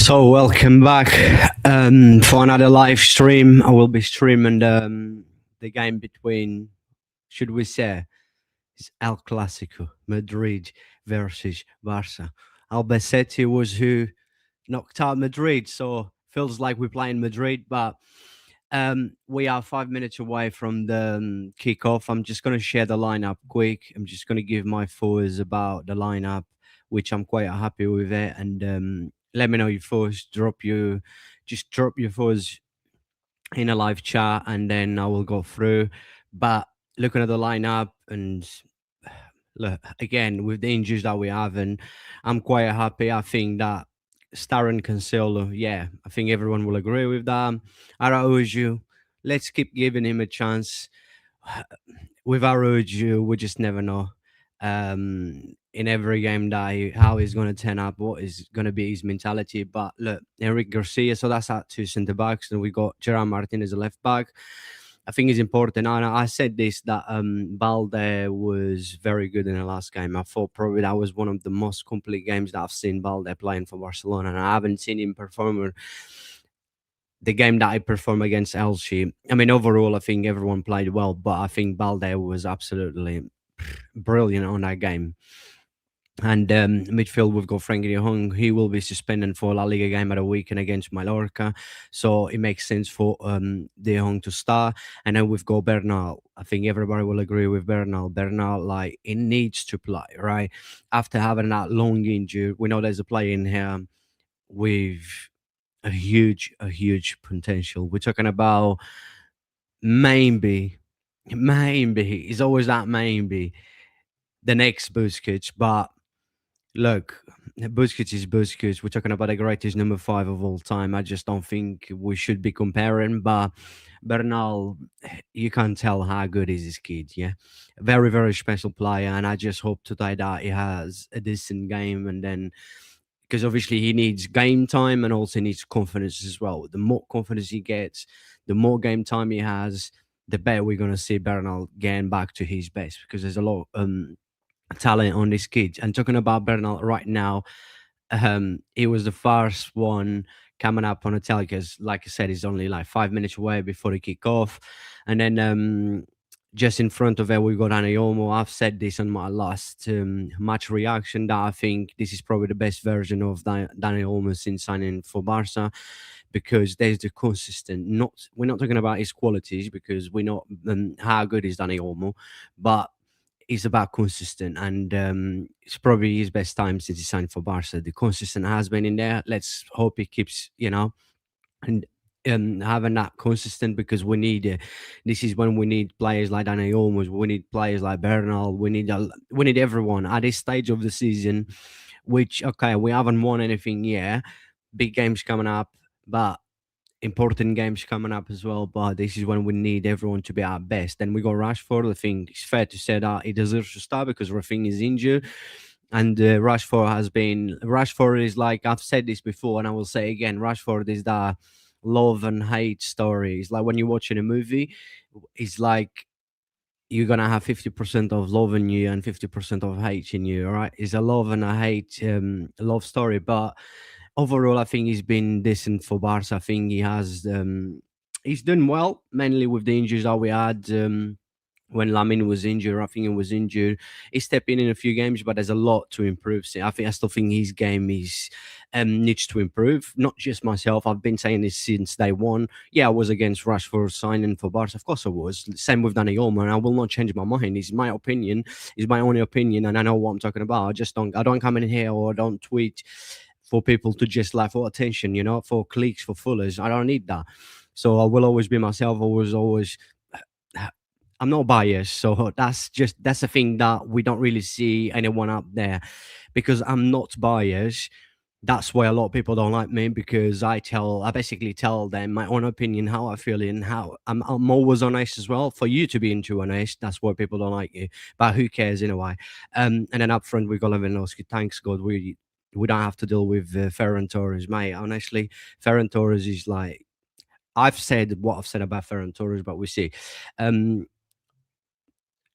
So welcome back for another live stream. I will be streaming the game between, should we say, it's El Clasico, Madrid versus Barca. Albacete was who knocked out Madrid, so feels like we're playing Madrid, but we are 5 minutes away from the kickoff. I'm just going to share the lineup quick. I'm just going to give my thoughts about the lineup, which I'm quite happy with it. And let me know your thoughts. Just drop your thoughts in a live chat, and then I will go through. But looking at the lineup and look again with the injuries that we have, and I'm quite happy. I think that Starren Cancelo, yeah, I think everyone will agree with that. Araujo, let's keep giving him a chance. With Araujo, we just never know. In every game that how he's going to turn up, what is going to be his mentality. But look, Eric Garcia, so that's at two centre backs, and we got Gerard Martin as a left back. I think it's important. And I said this that Balde was very good in the last game. I thought probably that was one of the most complete games that I've seen Balde playing for Barcelona, and I haven't seen him perform the game that I performed against Elche. I mean, overall, I think everyone played well, but I think Balde was absolutely brilliant on that game. And midfield, we've got Frankie de Jong. He will be suspended for La Liga game at the weekend against Mallorca. So it makes sense for de Jong to start. And then we've got Bernal. I think everybody will agree with Bernal. Bernal, like, he needs to play, right? After having that long injury, we know there's a player in here with a huge potential. We're talking about maybe, it's always that maybe, the next Busquets, but look, Busquets is Busquets. We're talking about the greatest number 5 of all time. I just don't think we should be comparing. But Bernal, you can't tell how good is this kid. Yeah, very special player, and I just hope today that he has a decent game, and then because obviously he needs game time and also needs confidence as well. The more confidence he gets, the more game time he has, the better we're gonna see Bernal getting back to his best because there's a lot talent on this kid. And talking about Bernal right now, it was the first one coming up on a tell because, like I said, it's only like 5 minutes away before the kick off. And then just in front of it, we got Dani Olmo. I've said this on my last match reaction that I think this is probably the best version of Dani Olmo since signing for Barca because there's the consistent. We're not talking about his qualities because we know how good is Dani Olmo, but is about consistent, and it's probably his best time since he signed for Barca. The consistent has been in there. Let's hope he keeps, and having that consistent because we need. This is when we need players like Dani Olmos. We need players like Bernal. We need everyone at this stage of the season. Which okay, we haven't won anything yet. Big games coming up, but important games coming up as well, but this is when we need everyone to be our best. Then we got Rashford. I think it's fair to say that he deserves to start because Rafinha is injured. And Rashford is like, I've said this before and I will say again, Rashford is that love and hate story. It's like when you're watching a movie, it's like you're gonna have 50% of love in you and 50% of hate in you. All right, it's a love and a hate love story, but overall, I think he's been decent for Barca. I think he's done well, mainly with the injuries that we had. When Lamin was injured, Rafinha was injured. He stepped in a few games, but there's a lot to improve. So I still think his game needs to improve. Not just myself. I've been saying this since day one. Yeah, I was against Rashford signing for Barca. Of course I was. Same with Dani Olmo, and I will not change my mind. It's my opinion. It's my only opinion, and I know what I'm talking about. I don't come in here or don't tweet for people to just like for attention, for clicks, for followers. I don't need that. So I will always be myself. Always. I'm not biased, so that's a thing that we don't really see anyone up there because I'm not biased. That's why a lot of people don't like me because I basically tell them my own opinion, how I feel, and how I'm always honest as well. For you to be too honest, that's why people don't like you. But who cares in a way? And then up front we got Lewandowski. Thanks God we don't have to deal with Ferran Torres, mate. Honestly, Ferran Torres is like, I've said what I've said about Ferran Torres, but we see.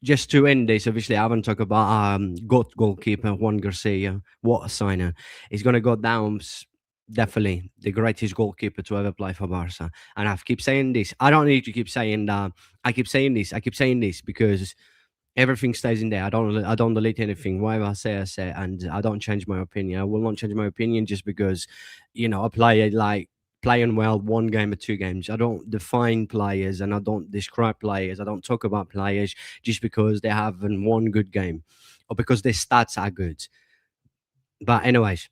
Just to end this, obviously, I haven't talked about GOAT goalkeeper Juan Garcia. What a signer! He's going to go down definitely the greatest goalkeeper to ever play for Barca. And I keep saying this. I don't need to keep saying that. I keep saying this. I keep saying this because everything stays in there. I don't delete anything. Whatever I say, and I don't change my opinion. I will not change my opinion just because, a player like playing well 1 game or 2 games. I don't define players and I don't describe players. I don't talk about players just because they haven't one good game or because their stats are good. But anyways,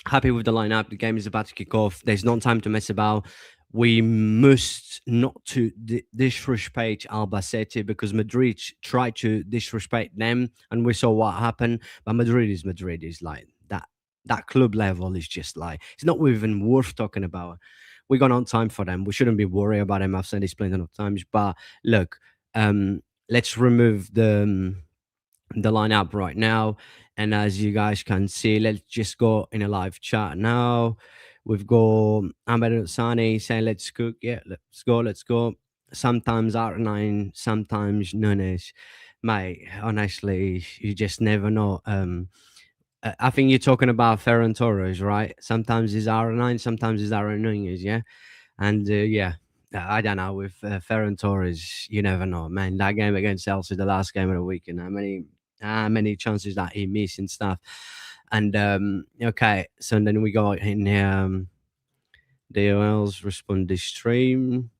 happy with the lineup. The game is about to kick off. There's no time to mess about. We must not to disrespect Albacete because Madrid tried to disrespect them, and we saw what happened. But Madrid is Madrid. Is like that. That club level is just like it's not even worth talking about. We got on time for them. We shouldn't be worried about them. I've said this plenty of times. But look, let's remove the lineup right now. And as you guys can see, let's just go in a live chat now. We've got Ahmed Sani saying, let's cook. Yeah, let's go, let's go. Sometimes R9, sometimes Nunes. Mate, honestly, you just never know. I think you're talking about Ferran Torres, right? Sometimes he's R9, sometimes he's Aaron Nunez, yeah? And yeah, I don't know. With Ferran Torres, you never know, man. That game against Chelsea, the last game of the weekend, how many chances that he missed and stuff. And okay, so then we got in DOL's respond this stream.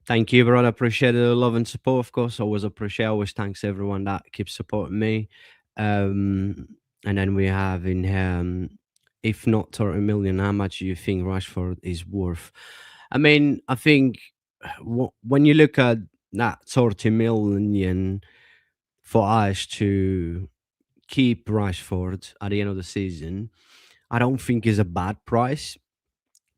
Thank you, brother. Appreciate the love and support, of course. Always appreciate. Always thanks everyone that keeps supporting me. And then we have in here, if not 30 million, how much do you think Rashford is worth? I mean, I think when you look at that 30 million for us to keep Rashford at the end of the season, I don't think is a bad price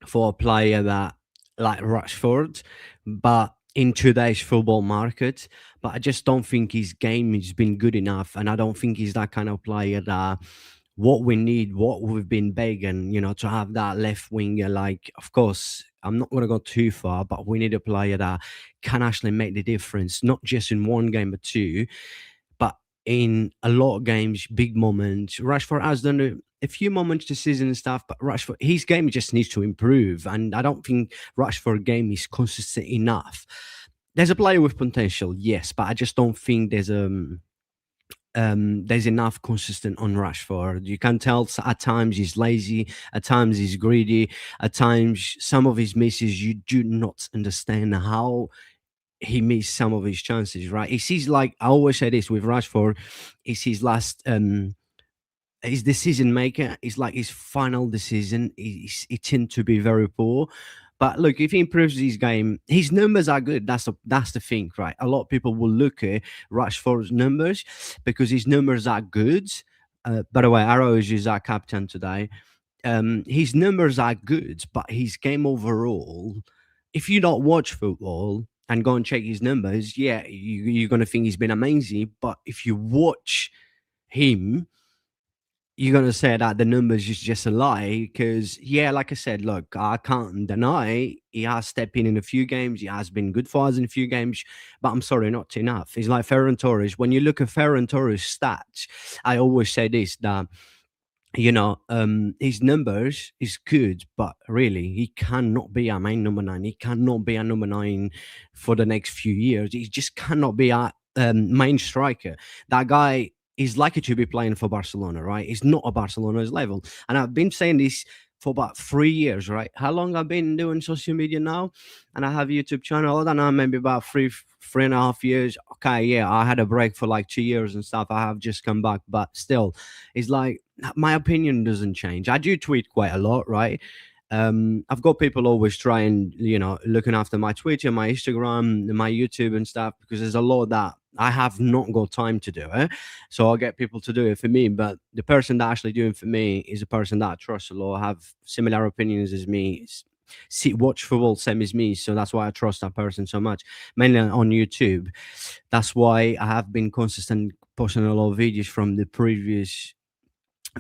for a player that like Rashford, but in today's football market. But I just don't think his game has been good enough, and I don't think he's that kind of player that what we need, what we've been begging, to have that left winger. Like, of course, I'm not going to go too far, but we need a player that can actually make the difference, not just in 1 game or 2, but in a lot of games, big moments. Rashford has done a few moments this season and stuff, but Rashford, his game just needs to improve. And I don't think Rashford game is consistent enough. There's a player with potential, yes, but I just don't think there's enough consistent on Rashford. You can tell at times he's lazy, at times he's greedy, at times some of his misses you do not understand how he missed some of his chances, right? It's his, like I always say this with Rashford, it's his last his decision maker. It's like his final decision. He tend to be very poor. But look, if he improves his game, his numbers are good. That's the thing, right? A lot of people will look at Rashford's numbers because his numbers are good. By the way, Arrow is our captain today. His numbers are good, but his game overall, if you don't watch football and go and check his numbers, yeah, you're going to think he's been amazing. But if you watch him, you're going to say that the numbers is just a lie because, yeah, like I said, look, I can't deny he has stepped in a few games. He has been good for us in a few games, but I'm sorry, not enough. He's like Ferran Torres. When you look at Ferran Torres' stats, I always say this, that his numbers is good, but really he cannot be our main number 9. He cannot be a number 9 for the next few years. He just cannot be our main striker. That guy is likely to be playing for Barcelona, right? He's not a Barcelona's level. And I've been saying this for about 3 years, right? How long I've been doing social media now? And I have a YouTube channel. I don't know, maybe about 3.5 years. Okay, yeah, I had a break for like 2 years and stuff. I have just come back, but still, it's like my opinion doesn't change. I do tweet quite a lot, right? I've got people always trying, looking after my Twitter, my Instagram, my YouTube and stuff, because there's a lot that I have not got time to do it. So I'll get people to do it for me. But the person that actually doing for me is a person that I trust a lot, have similar opinions as me, watch football same as me. So that's why I trust that person so much, mainly on YouTube. That's why I have been consistent posting a lot of videos from the previous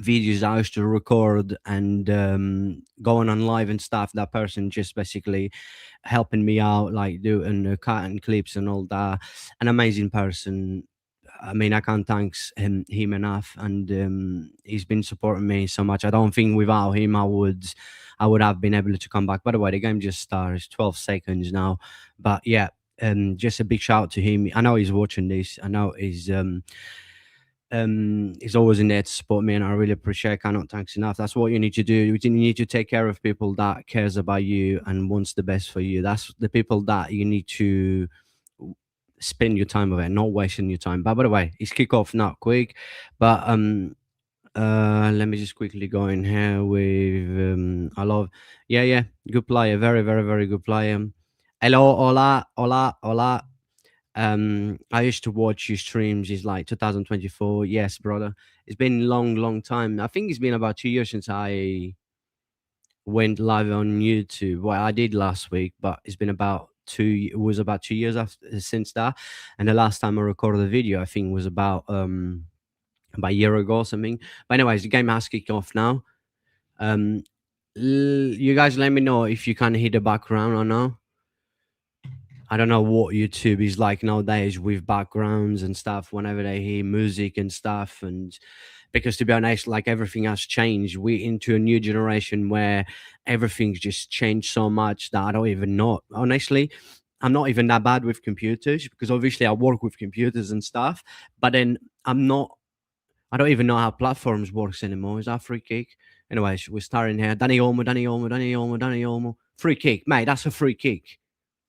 videos I used to record and going on live and stuff. That person just basically helping me out, like doing cutting clips and all that. An amazing person. I mean, I can't thank him enough, and he's been supporting me so much. I don't think without him I would have been able to come back. By the way, the game just starts 12 seconds now, but yeah, just a big shout out to him. I know he's watching this. I know he's always in there to support me, and I really appreciate. Cannot thanks enough. That's what you need to do. You need to take care of people that cares about you and wants the best for you. That's the people that you need to spend your time with, it, not wasting your time. But by the way, it's kick off not quick, but let me just quickly go in here with I love, yeah, good player, very very very good player. Hello, hola. I used to watch your streams. It's like 2024. Yes, brother. It's been long time. I think it's been about 2 years since I went live on YouTube. Well, I did last week, but it's been about it was about 2 years after since that. And the last time I recorded a video, I think was about a year ago or something. But anyways, the game has kicked off now. You guys let me know if you can hear the background or no. I don't know what YouTube is like nowadays with backgrounds and stuff whenever they hear music and stuff. And because to be honest, like everything has changed. We're into a new generation where everything's just changed so much that I don't even know. Honestly, I'm not even that bad with computers because obviously I work with computers and stuff, but then I don't even know how platforms works anymore. Is that free kick? Anyways, we're starting here. Danny Olmo. Free kick. Mate, that's a free kick.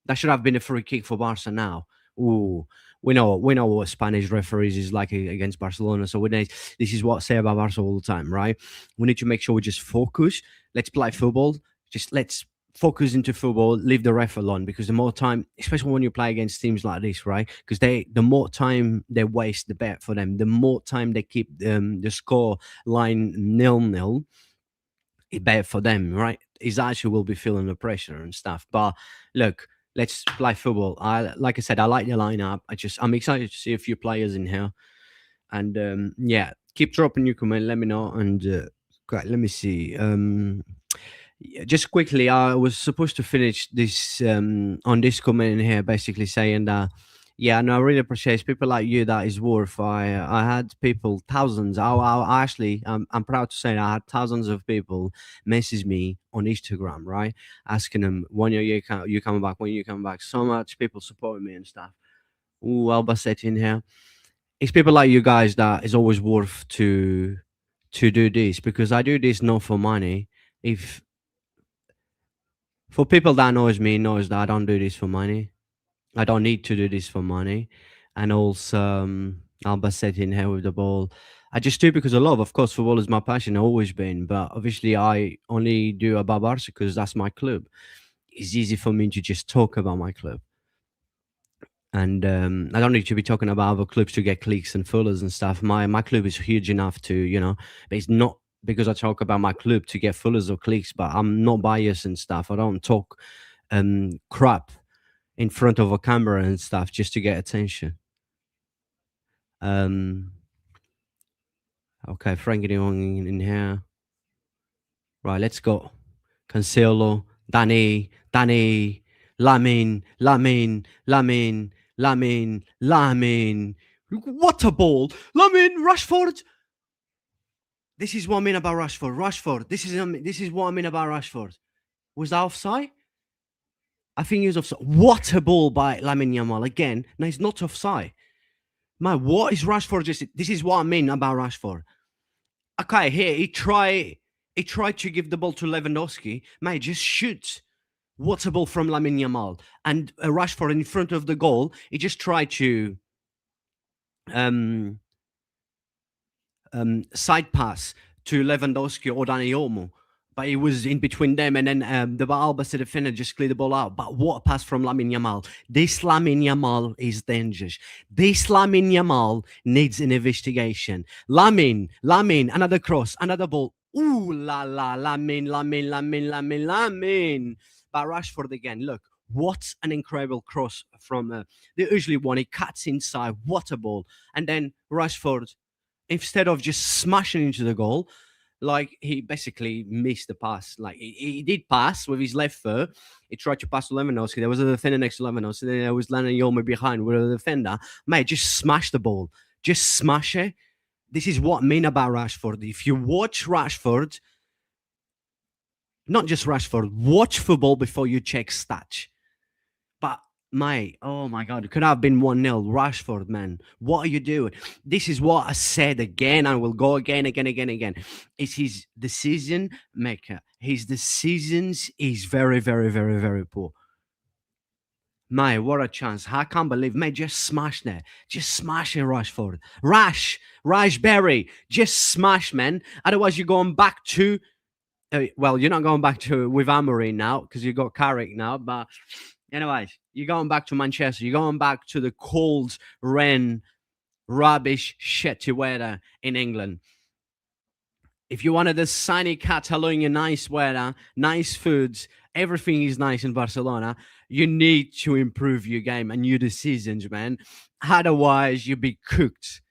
That should have been a free kick for Barca now. Ooh, we know what Spanish referees is like against Barcelona. So this is what I say about Barca all the time, right? We need to make sure we just focus. Let's play football. Just let's focus into football. Leave the ref alone because the more time, especially when you play against teams like this, right? Because the more time they waste, the better for them. The more time they keep the score line 0-0, it better for them, right? Is actually will be feeling the pressure and stuff. But look, let's play football. Like I said, I like the lineup. I'm excited to see a few players in here, and yeah, keep dropping your comment. Let me know. And let me see. Yeah, just quickly, I was supposed to finish this on this comment in here, basically saying that. Yeah, no, I really appreciate people like you. That is worth. I had people, thousands. I actually, I'm proud to say that I had thousands of people message me on Instagram, right, asking them when you coming back, when you coming back. So much people supporting me and stuff. Ooh, Albacete in here. It's people like you guys that is always worth to do this because I do this not for money. If for people that knows that I don't do this for money. I don't need to do this for money. And also, Albacete in here with the ball. I just do it because I love. Of course, football is my passion, always been. But obviously, I only do about Barca because that's my club. It's easy for me to just talk about my club. And I don't need to be talking about other clubs to get clicks and followers and stuff. My club is huge enough to, but it's not because I talk about my club to get followers or clicks, but I'm not biased and stuff. I don't talk crap in front of a camera and stuff just to get attention. Okay, Frankie de Jong in here. Right, let's go. Cancelo, Danny, Lamin. What a ball! Lamin, Rashford. This is what I mean about Rashford. This is what I mean about Rashford. Was that offside? I think he was offside. What a ball by Lamine Yamal again. No, it's not offside. Man, what is Rashford just? This is what I mean about Rashford. Okay, here he tried to give the ball to Lewandowski. Mate, just shoot. What a ball from Lamine Yamal and Rashford in front of the goal. He just tried to side pass to Lewandowski or Dani Olmo, but it was in between them, and then the Albacete defender just cleared the ball out. But what a pass from Lamine Yamal. This Lamine Yamal is dangerous. This Lamine Yamal needs an investigation. Lamine, another cross, another ball. Ooh la la, Lamine. But Rashford again, look, what an incredible cross from the usually one. He cuts inside, what a ball. And then Rashford, instead of just smashing into the goal, like he basically missed the pass. Like he did pass with his left foot. He tried to pass to Lewandowski. There was a defender next to Lewandowski. Then there was Lana Yoma behind with a defender. Mate, just smashed the ball. just smash it. This is what I mean about Rashford. If you watch Rashford, not just Rashford, watch football before you check stats. But mate, oh my god, it could have been 1-0. Rashford, man. What are you doing? This is what I said again. I will go again. It's his decision maker. His decisions is very, very, very, very poor. Mate, what a chance. I can't believe, mate, just smash that. Just smash it, Rashford. Rashberry, just smash, man. Otherwise, you're going back to, well, you're not going back to with Amory now because you got Carrick now. But anyways, you're going back to Manchester. You're going back to the cold, rain, rubbish, shitty weather in England. If you wanted the sunny Catalonia, nice weather, nice foods, everything is nice in Barcelona. You need to improve your game and your decisions, man. Otherwise, you'll be cooked.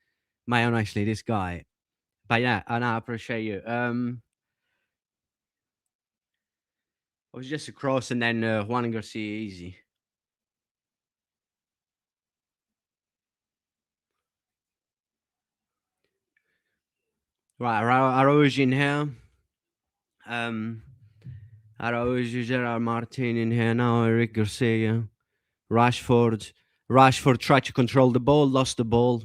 My honestly, this guy. But yeah, and I appreciate you. It was just a cross and then Juan Garcia easy. Right, Araújo in here. Araújo, Gerard Martin in here now. Eric Garcia, Rashford. Rashford tried to control the ball, lost the ball.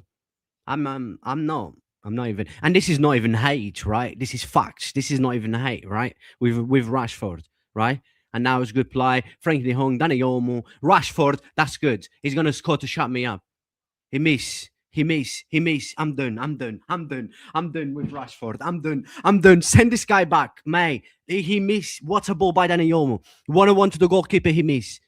I'm not even. And this is not even hate, right? This is facts. This is not even hate, right? With Rashford, right? And now it's good play. Frank de Jong, Danny Olmo, Rashford. That's good. He's gonna score to shut me up. He miss. He miss. He miss. I'm done. I'm done. I'm done. I'm done with Rashford. I'm done. I'm done. Send this guy back, mate. He miss. What a ball by Danny Olmo. 1-1 to the goalkeeper. He miss.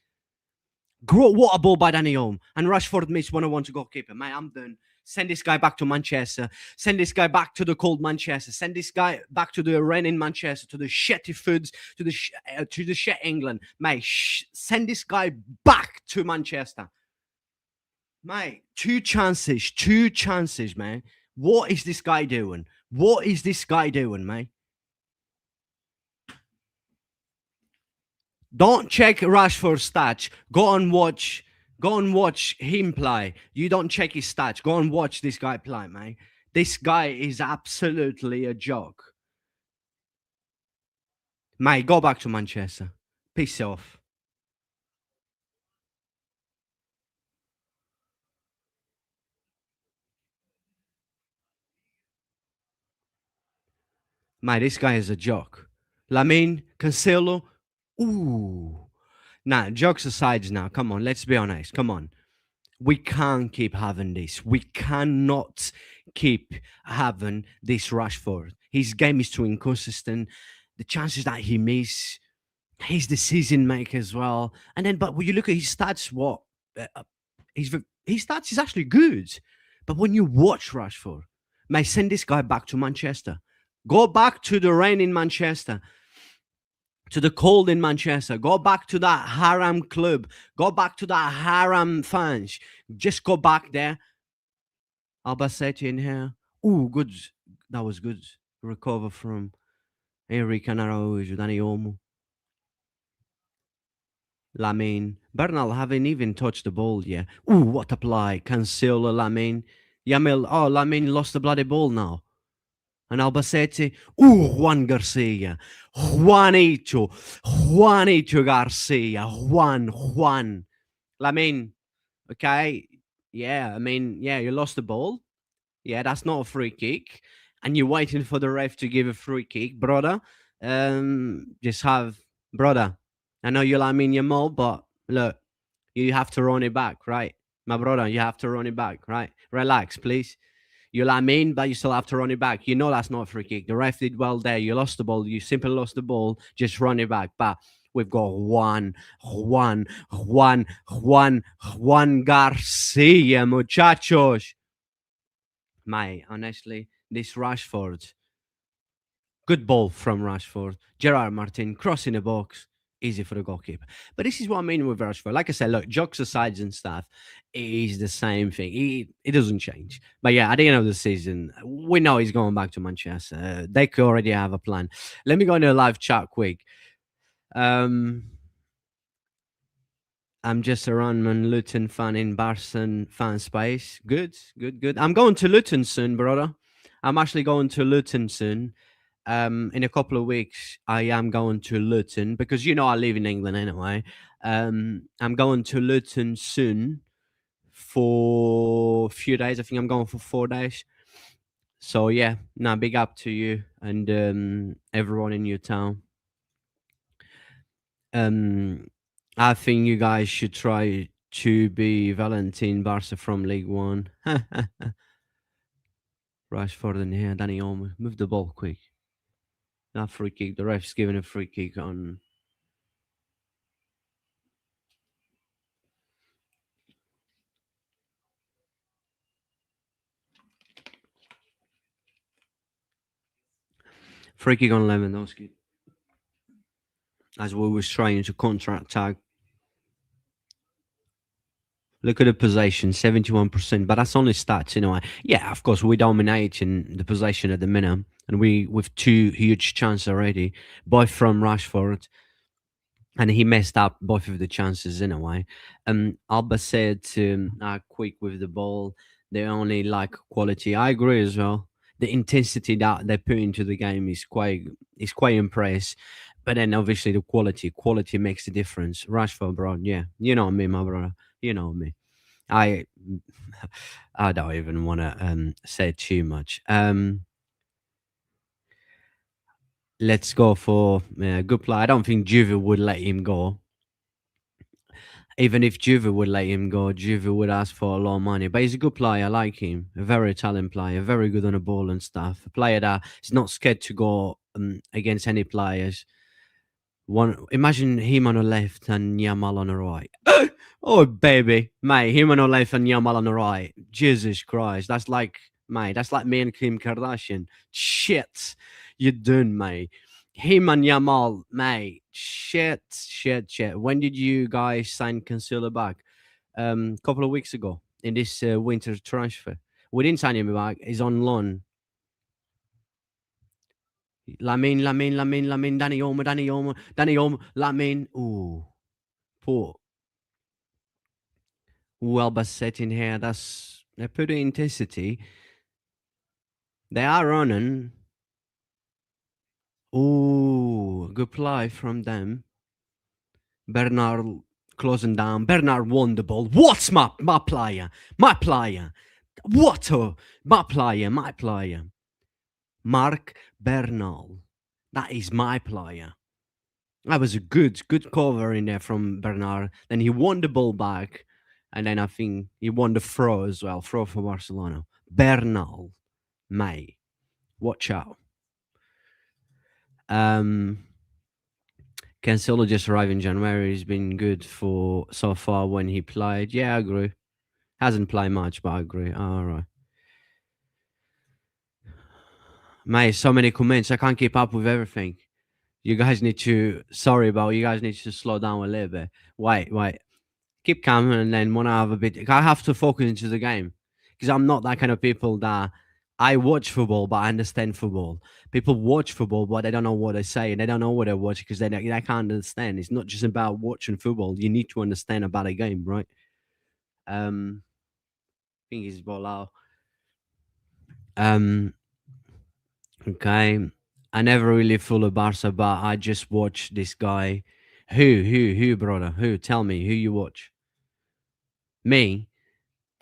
What a ball by Danny Olmo. And Rashford miss 1-1 to goalkeeper. Mate, I'm done. Send this guy back to Manchester. Send this guy back to the cold Manchester. Send this guy back to the rain in Manchester, to the shitty foods, to the shit England. Mate, send this guy back to Manchester. Mate, two chances, man. What is this guy doing? What is this guy doing, mate? Don't check Rashford's stats. Go and watch him play. You don't check his stats. Go and watch this guy play, mate. This guy is absolutely a joke. Mate, go back to Manchester. Piss off. Mate, this guy is a joke. Lamine, Cancelo. Ooh. Nah, jokes aside now. Come on, let's be honest. Come on. We can't keep having this. We cannot keep having this Rashford. His game is too inconsistent. The chances that he miss, he's the season maker as well. And then, but when you look at his stats, what his stats is actually good. But when you watch Rashford, may send this guy back to Manchester. Go back to the rain in Manchester, to the cold in Manchester. Go back to that haram club. Go back to that haram fans. Just go back there. Albacete in here. Ooh, good. That was good. Recover from Henrique Araújo, Dani Olmo. Lamine. Bernal haven't even touched the ball yet. Ooh, what a play. Cancelo, Lamine. Yamil. Oh, Lamine lost the bloody ball now. And Albacete. Ooh, Juan Garcia. Juanito Garcia. Juan. Lamine. Okay. Yeah, I mean, yeah, you lost the ball. Yeah, that's not a free kick. And you're waiting for the ref to give a free kick, brother. Just have, brother. I know you like me in your mouth, but look, you have to run it back, right? My brother, you have to run it back, right? Relax, please. You like me, but you still have to run it back. You know that's not a free kick. The ref did well there. You lost the ball. You simply lost the ball. Just run it back. But we've got Juan Garcia, muchachos. Mate, honestly, this Rashford, good ball from Rashford. Gerard Martin crossing the box, easy for the goalkeeper. But this is what I mean with Rashford. Like I said, look, jokes aside and stuff, it is the same thing. It doesn't change. But yeah, at the end of the season, we know he's going back to Manchester. They could already have a plan. Let me go into a live chat quick. I'm just a random Luton fan in Barcelona fan space. Good, good, good. I'm going to Luton soon, brother. I'm actually going to Luton soon. In a couple of weeks, I am going to Luton because I live in England anyway. I'm going to Luton soon for a few days. I think I'm going for 4 days. So yeah, now big up to you and everyone in your town. Um, I think you guys should try to be Valentin Barca from League One. Rashford in here, Danny Olmo. Move the ball quick. Not free kick. The ref's giving a free kick on. Free kick on Lewandowski. As we was trying to counter attack. Look at the possession, 71%, but that's only stats, Yeah, of course, we dominate in the possession at the minute, and we with two huge chances already, both from Rashford, and he messed up both of the chances in a way. Albacete are quick with the ball. They only like quality. I agree as well. The intensity that they put into the game is quite impressive. But then obviously the quality makes the difference. Rashford, bro, yeah, you know me, my brother. You know me. I I don't even want to say too much. Let's go for good play. I don't think Juve would let him go. Even if Juve would let him go, Juve would ask for a lot of money. But he's a good player. I like him. A very talented player. Very good on the ball and stuff. A player that is not scared to go against any players. Imagine him on the left and Yamal on the right. Oh baby, mate, him on the left and Yamal on the right. Jesus Christ, that's like, mate, that's like me and Kim Kardashian. Shit, you're done, mate. Him and Yamal, mate. Shit, shit, shit. When did you guys sign Cancelo back? Couple of weeks ago in this winter transfer. We didn't sign him back. He's on loan. Lamin, Danny Olmo, Lamin. Ooh, poor. Albacete in here. They're putting intensity. They are running. Ooh, good play from them. Bernard closing down. Bernard won the ball. What's my player? My player. What a my player. Mark Bernal. That is my player. That was a good cover in there from Bernard. Then he won the ball back. And then I think he won the throw as well. Throw for Barcelona. Bernal. May. Watch out. Cancelo just arrived in January. He's been good for so far when he played. Yeah, I agree. Hasn't played much, but I agree. All right. Mate, so many comments. I can't keep up with everything. You guys need to, sorry, but you guys need to slow down a little bit. Wait. Keep calm and then when I have a bit, I have to focus into the game because I'm not that kind of people that I watch football, but I understand football. People watch football, but they don't know what they say and they don't know what they watch because they can't understand. It's not just about watching football. You need to understand about a game, right? I think it's ball out. Okay. I never really follow Barca, but I just watch this guy. Who, brother? Who? Tell me who you watch. Me.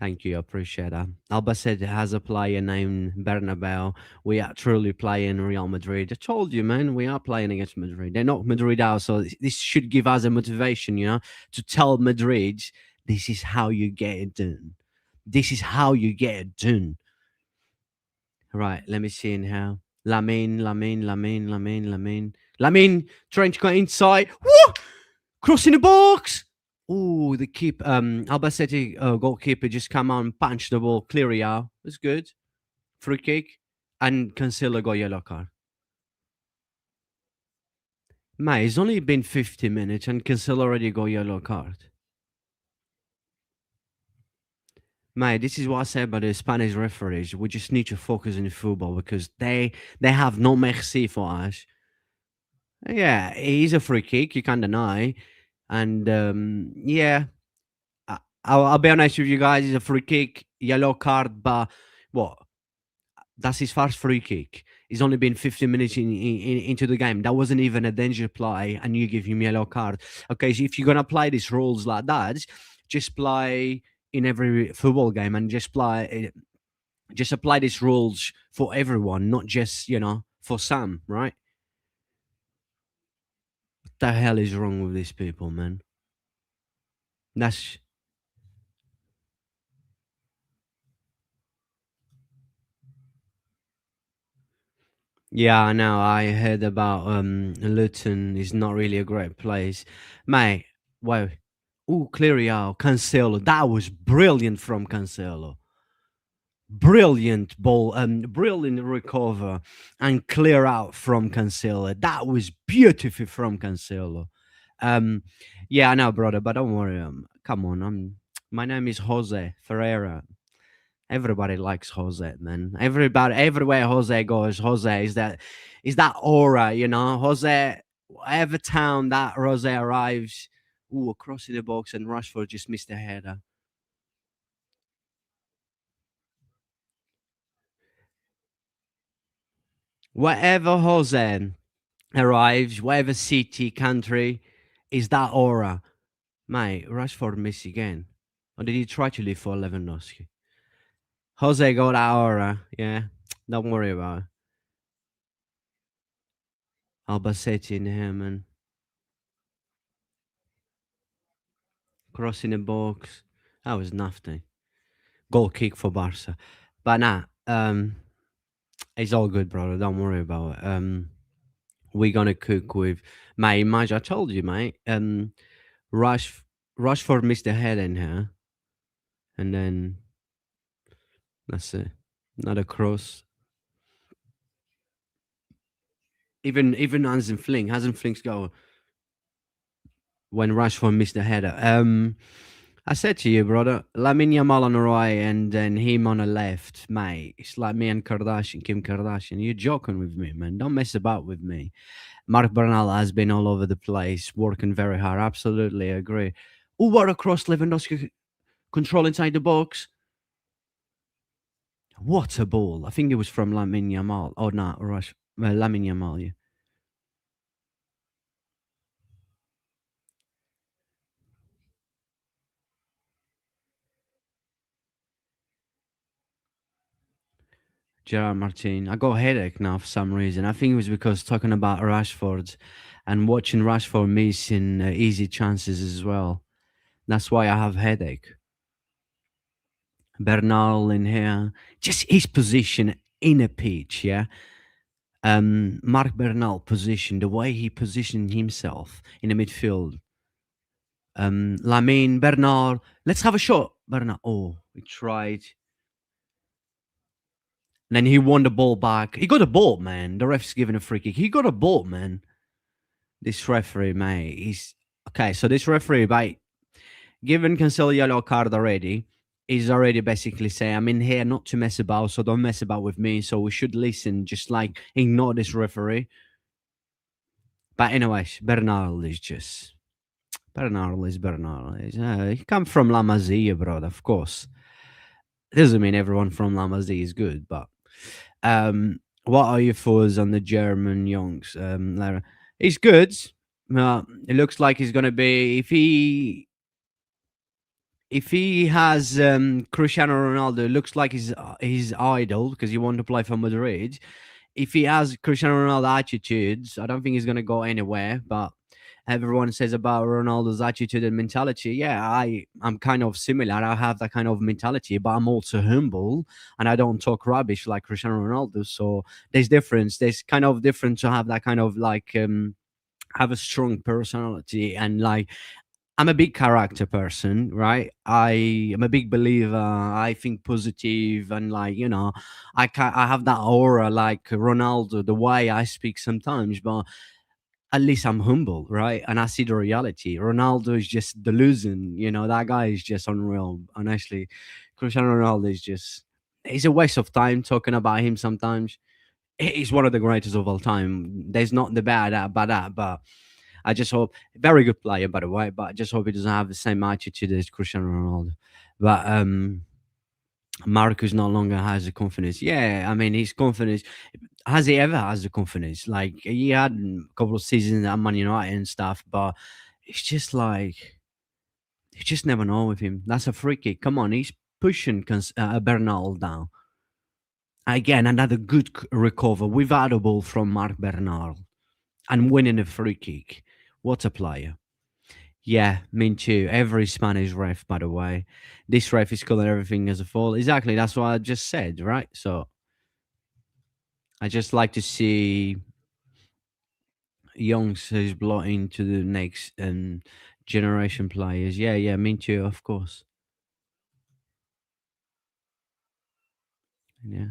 Thank you, I appreciate that. Albacete has a player named Bernabeu. We are truly playing Real Madrid. I told you, man, we are playing against Madrid. They knocked Madrid out, so this should give us a motivation, to tell Madrid this is how you get it done. This is how you get it done. Right, let me see in here. Lamin, trying to go inside. Woo! Crossing the box. Oh, the Albacete goalkeeper just come on and punch the ball, clear it out. That's good. Free kick. And Cancelo got yellow card. Mate, it's only been 50 minutes and Cancelo already got yellow card. Mate, this is what I said about the Spanish referees. We just need to focus on football because they have no mercy for us. Yeah, it is a free kick, you can't deny. And yeah, I'll be honest with you guys. It's a free kick, yellow card, but what? That's his first free kick. He's only been 15 minutes into the game. That wasn't even a danger play, and you give him yellow card. Okay, so if you're gonna play these rules like that, just play in every football game and just apply these rules for everyone, not just for some. Right? What the hell is wrong with these people, man? That's Yeah, I know. I heard about Luton is not really a great place. Mate, wow. Oh, clear out. Cancelo. That was brilliant from Cancelo. Brilliant ball, brilliant recover and clear out from Cancelo. That was beautiful from Cancelo. Um, yeah, I know, brother, but don't worry. Come on, my name is Jose Ferreira. Everybody likes Jose, man. Everybody, everywhere Jose goes, Jose is that aura, Jose, whatever town that Jose arrives, crossing the box, and Rashford just missed a header. Wherever Jose arrives, whatever city, country, is that aura. Mate, Rashford missed again. Or did he try to leave for Lewandowski? Jose got that aura, yeah. Don't worry about it. Albacete in here, man. Crossing the box. That was nasty. Goal kick for Barca. But nah, it's all good, brother. Don't worry about it. We're gonna cook with my image. I told you, mate. Rush Rushford missed the head in here, and then that's it. Another cross. Even Hansen Flink's go when Rashford missed the header. I said to you, brother, Lamine Yamal on the right and then him on the left, mate. It's like me and Kim Kardashian. You're joking with me, man. Don't mess about with me. Mark Bernal has been all over the place, working very hard. Absolutely agree. Oh, what a cross, Lewandowski control inside the box. What a ball. I think it was from Lamine Yamal. Oh, no, Lamine Yamal, yeah. Gerard Martin. I got a headache now for some reason. I think it was because talking about Rashford and watching Rashford missing easy chances as well. That's why I have headache. Bernal in here, just his position in a pitch, yeah. Mark Bernal position, the way he positioned himself in the midfield. Lamine Bernal, let's have a shot. Bernal, oh, he tried. And then he won the ball back. He got a ball, man. The ref's giving a free kick. He got a ball, man. This referee, mate, he's okay. So this referee, by giving Cancelo yellow card already, he's already basically saying, "I'm in here not to mess about, so don't mess about with me." So we should listen, just like ignore this referee. But anyways, Bernal is just Bernal is Bernal. He come from La Masia, bro. Of course, doesn't mean everyone from La Masia is good, but what are your thoughts on the German youngs, Lara? He's good. It looks like he's gonna be if he has Cristiano Ronaldo, looks like his idol because he wanted to play for Madrid. If he has Cristiano Ronaldo attitudes, I don't think he's gonna go anywhere. But everyone says about Ronaldo's attitude and mentality. Yeah, I'm kind of similar. I have that kind of mentality, but I'm also humble and I don't talk rubbish like Cristiano Ronaldo. So there's difference. There's kind of different to have that kind of like have a strong personality and like I'm a big character person, right? I am a big believer. I think positive and like I have that aura like Ronaldo. The way I speak sometimes, but at least I'm humble, right? And I see the reality. Ronaldo is just delusion. That guy is just unreal. Honestly, Cristiano Ronaldo is just. It's a waste of time talking about him sometimes. He's one of the greatest of all time. There's not the bad about that, but I just hope very good player by the way, but I just hope he doesn't have the same attitude as Cristiano Ronaldo. But Marcus no longer has the confidence. Yeah, I mean his confidence. Has he ever has the confidence? Like he had a couple of seasons at Man United and stuff, but it's just like you just never know with him. That's a free kick. Come on, he's pushing Bernal down. Again, another good recover without a ball from Mark Bernal and winning a free kick. What a player. Yeah, me too. Every Spanish ref, by the way. This ref is calling everything as a foul. Exactly, that's what I just said, right? So I just like to see youngsters blot into the next generation players. Yeah, yeah, me too, of course. Yeah.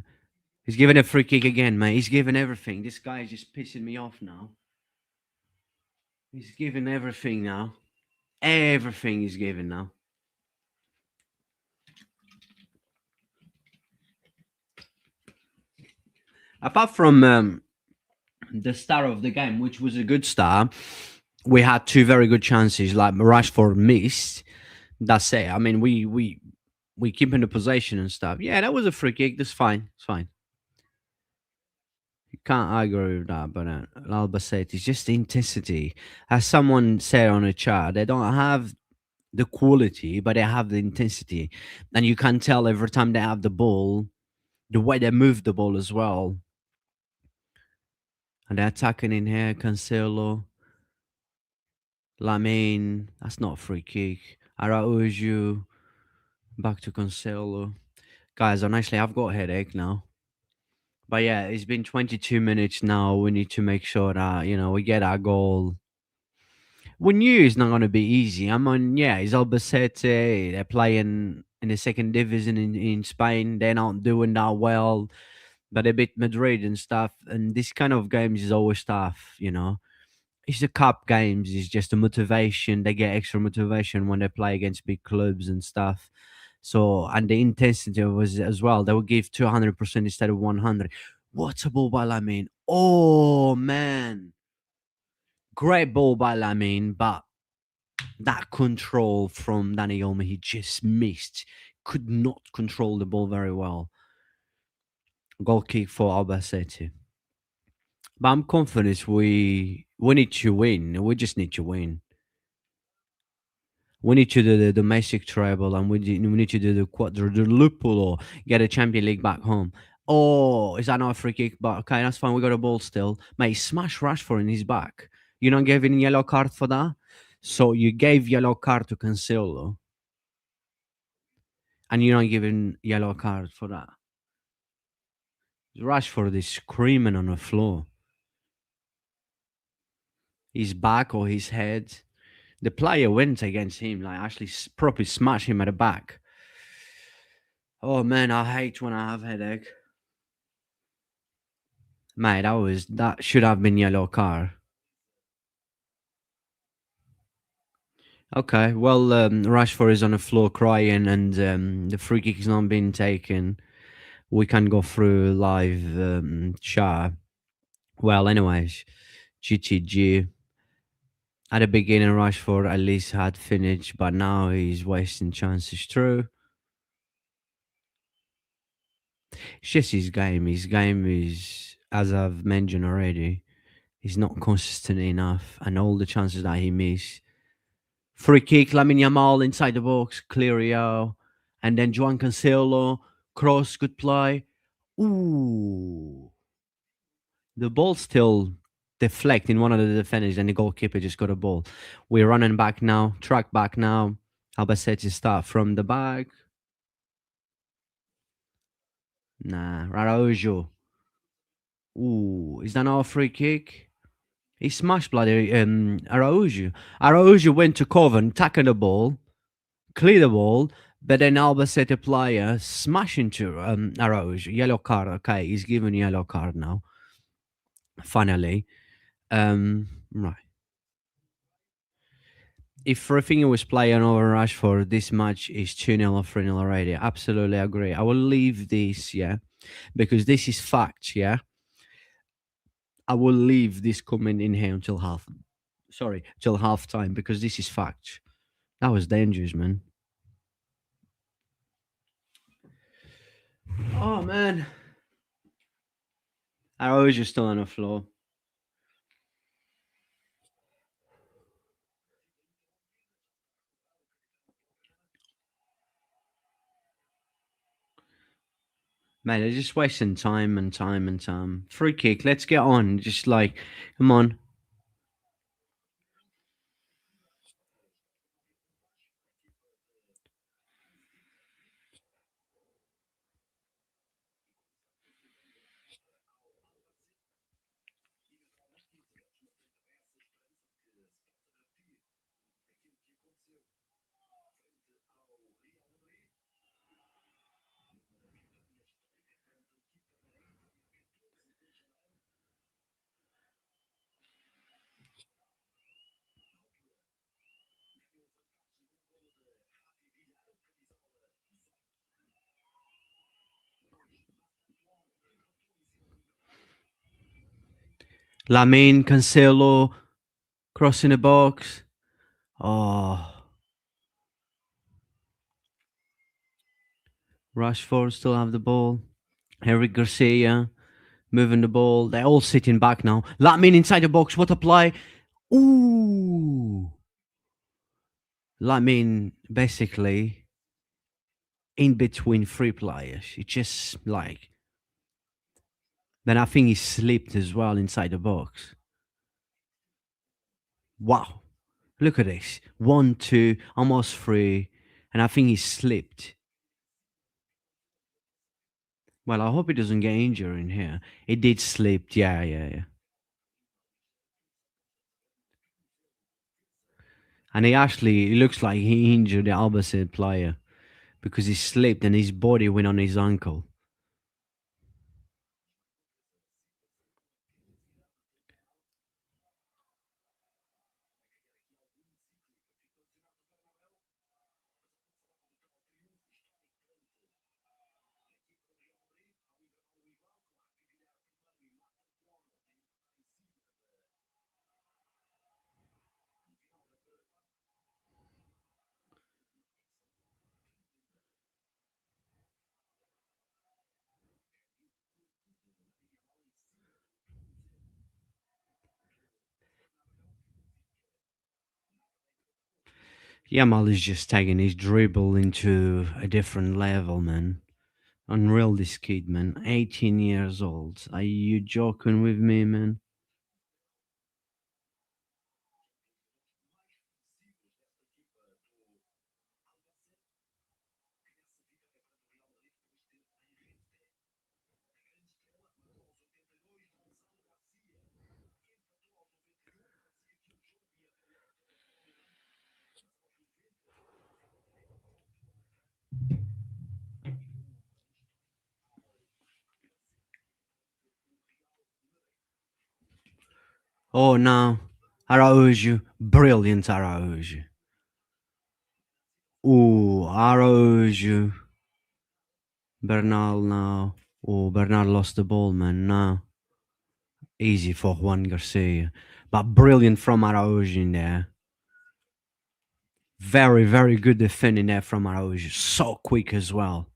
He's giving a free kick again, mate. He's giving everything. This guy is just pissing me off now. He's giving everything now. Everything he's giving now. Apart from the star of the game, which was a good star, we had two very good chances. Like Rashford missed. That's it. I mean, we keep in the possession and stuff. Yeah, that was a free kick. That's fine. It's fine. You can't argue with that. But Albacete is just the intensity. As someone said on a chat, they don't have the quality, but they have the intensity, and you can tell every time they have the ball, the way they move the ball as well. And they're attacking in here, Cancelo, Lamine. That's not a free kick. Araujo, back to Cancelo. Guys, honestly, I've got a headache now. But yeah, it's been 22 minutes now. We need to make sure that, we get our goal. We knew it's not going to be easy. I mean, yeah, it's Albacete. They're playing in the second division in Spain. They're not doing that well, but they beat Madrid and stuff. And this kind of games is always tough. It's the cup games. It's just a motivation. They get extra motivation when they play against big clubs and stuff. So, and the intensity was as well. They will give 200% instead of 100. What a ball by Lamine. Oh, man. Great ball by Lamine, but that control from Danny Olmo, he just missed. Could not control the ball very well. Goal kick for Albacete. But I'm confident we need to win. We just need to win. We need to do the domestic treble, and we need to do the quadruple or get a Champion League back home. Oh, is that not a free kick? But okay, that's fine. We got a ball still. Mate, smash Rashford in his back. You're not giving yellow card for that? So you gave yellow card to Cancelo, and you're not giving yellow card for that. Rashford is screaming on the floor. His back or his head. The player went against him, like actually properly smash him at the back. Oh man, I hate when I have headache. Mate, that should have been yellow card. Okay, well, Rashford is on the floor crying, and the free kick is not being taken. We can go through live chat. Well, anyways, GTG. At the beginning, Rashford at least had finished, but now he's wasting chances. True. It's just his game. His game is, as I've mentioned already, he's not consistent enough, and all the chances that he missed. Free kick, Lamine Yamal inside the box, clear out, and then Juan Cancelo, cross, good play. Ooh, the ball still deflect in one of the defenders, and the goalkeeper just got a ball. We're running back now, track back now. Albacete start from the back. Nah, Araujo. Ooh, is that not a free kick? He smashed bloody Araujo. Araujo went to Coven, tackled the ball, cleared the ball, but then Albacete player smash into Araujo. Yellow card. Okay, he's given yellow card now. Finally. Right. If Rafinha was playing over Rashford, this match is 2-0 or 3-0 already. Absolutely agree. I will leave this, yeah, because this is fact, yeah. I will leave this comment in here until half. Sorry, till half time because this is fact. That was dangerous, man. Oh man, Araujo's still on the floor. Man, they're just wasting time and time and time. Free kick, let's get on. Just like, come on. Lamine, Cancelo, crossing the box. Oh, Rashford still have the ball. Eric Garcia moving the ball. They're all sitting back now. Lamine inside the box. What a play. Ooh. Lamine basically in between three players. It just like. Then I think he slipped as well inside the box. Wow. Look at this. 1, 2, almost 3. And I think he slipped. Well, I hope he doesn't get injured in here. He did slip. Yeah, yeah, yeah. And he looks like he injured the Albacete player because he slipped and his body went on his ankle. Yamal is just taking his dribble into a different level, man. Unreal, this kid, man. 18 years old. Are you joking with me, man? Oh, no. Araujo. Brilliant Araujo. Ooh, Araujo. Bernal now. Oh, Bernal lost the ball, man. Now. Easy for Juan Garcia. But brilliant from Araujo in there. Very, very good defending there from Araujo. So quick as well.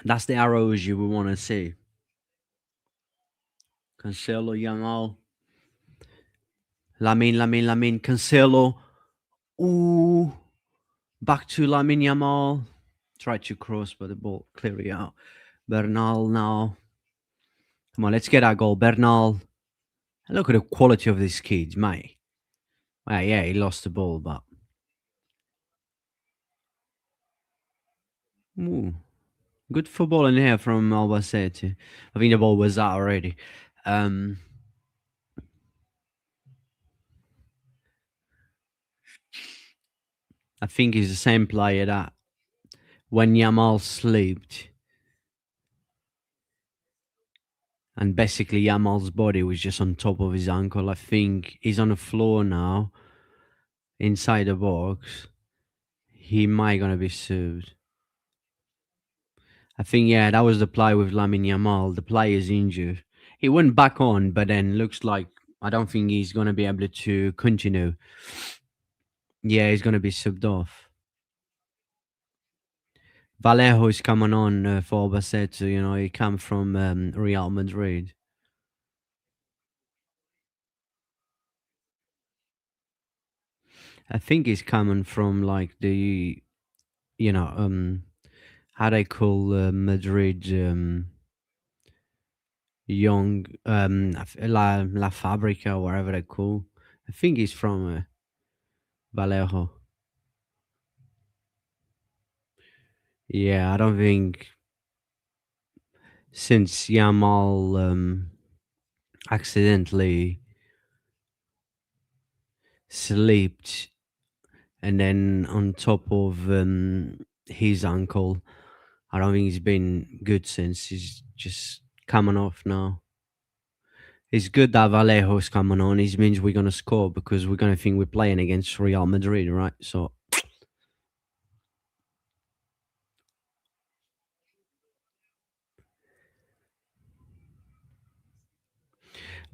That's the Araujo we want to see. Cancelo, Yamal. Lamine, Cancelo. Ooh. Back to Lamine Yamal. Tried to cross, but the ball clearly out. Bernal now. Come on, let's get our goal. Bernal. Look at the quality of this kid, mate. Well, yeah, he lost the ball, but. Ooh. Good football in here from Albacete. I think the ball was out already. Um, I think he's the same player that when Yamal slipped, and basically Yamal's body was just on top of his ankle. I think he's on the floor now, inside the box. He might gonna be sued. I think yeah, that was the play with Lamine Yamal. The player is injured. He went back on, but then looks like I don't think he's gonna be able to continue. Yeah, he's gonna be subbed off. Vallejo is coming on for Albacete. You know, he come from Real Madrid. I think he's coming from like the you know how they call Madrid young La Fabrica or whatever they call. I think he's from Vallejo. Yeah, I don't think since Yamal accidentally slept and then on top of his uncle, I don't think he's been good since. He's just coming off now. It's good that Vallejo's coming on. It means we're gonna score because we're gonna think we're playing against Real Madrid, right? So,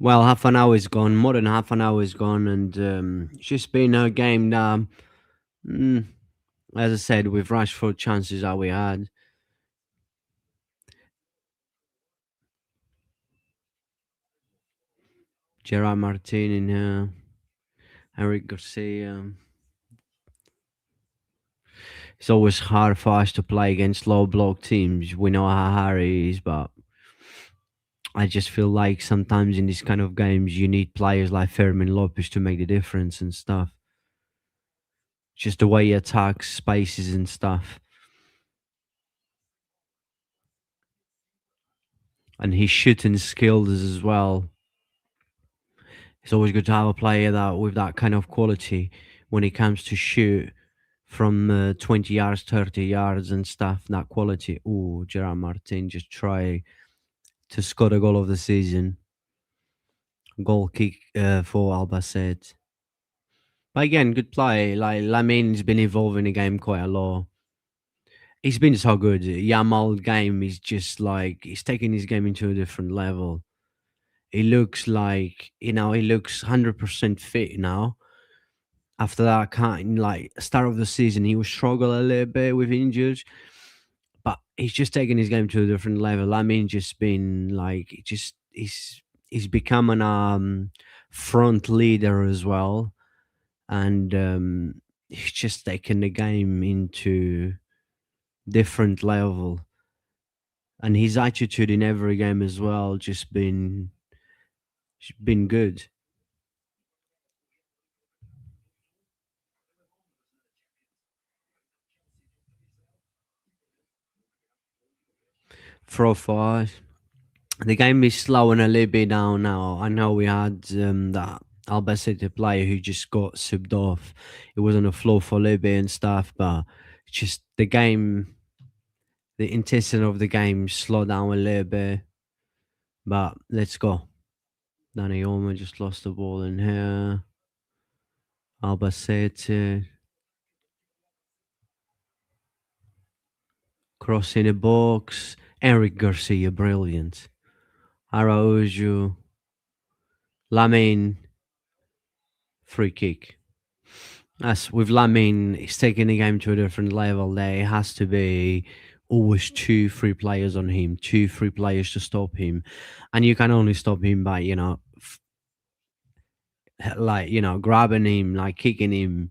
well, half an hour is gone. More than half an hour is gone, and it's just been a game that, mm, as I said, with Rashford chances that we had, Gerard Martin and Eric Garcia. It's always hard for us to play against low block teams. We know how hard it is, but I just feel like sometimes in these kind of games, you need players like Fermin Lopez to make the difference and stuff. Just the way he attacks spaces and stuff. And his shooting skills as well. It's always good to have a player that with that kind of quality when it comes to shoot from 20 yards, 30 yards and stuff. That quality. Oh, Gerard Martin just try to score the goal of the season. Goal kick for Albacete. But again, good play. Like Lamin's been involved in the game quite a lot. He's been so good. Yamal game is just like he's taking his game into a different level. He looks like he looks 100% fit now. After that kind like start of the season, he was struggle a little bit with injuries, but he's just taking his game to a different level. I mean, just been like just he's become an front leader as well, and he's just taken the game into different level, and his attitude in every game as well just been good. For us, the game is slowing a little bit down now. I know we had that Albacete player who just got subbed off. It was on the floor for a little bit and stuff, but just the game, the intensity of the game slowed down a little bit. But let's go. Danny Olmo just lost the ball in here. Albacete crossing the box. Eric Garcia, brilliant. Araujo, Lamin, free kick. As with Lamin, he's taking the game to a different level. There has to be always two, three players on him, two, three players to stop him, and you can only stop him by like grabbing him, like kicking him.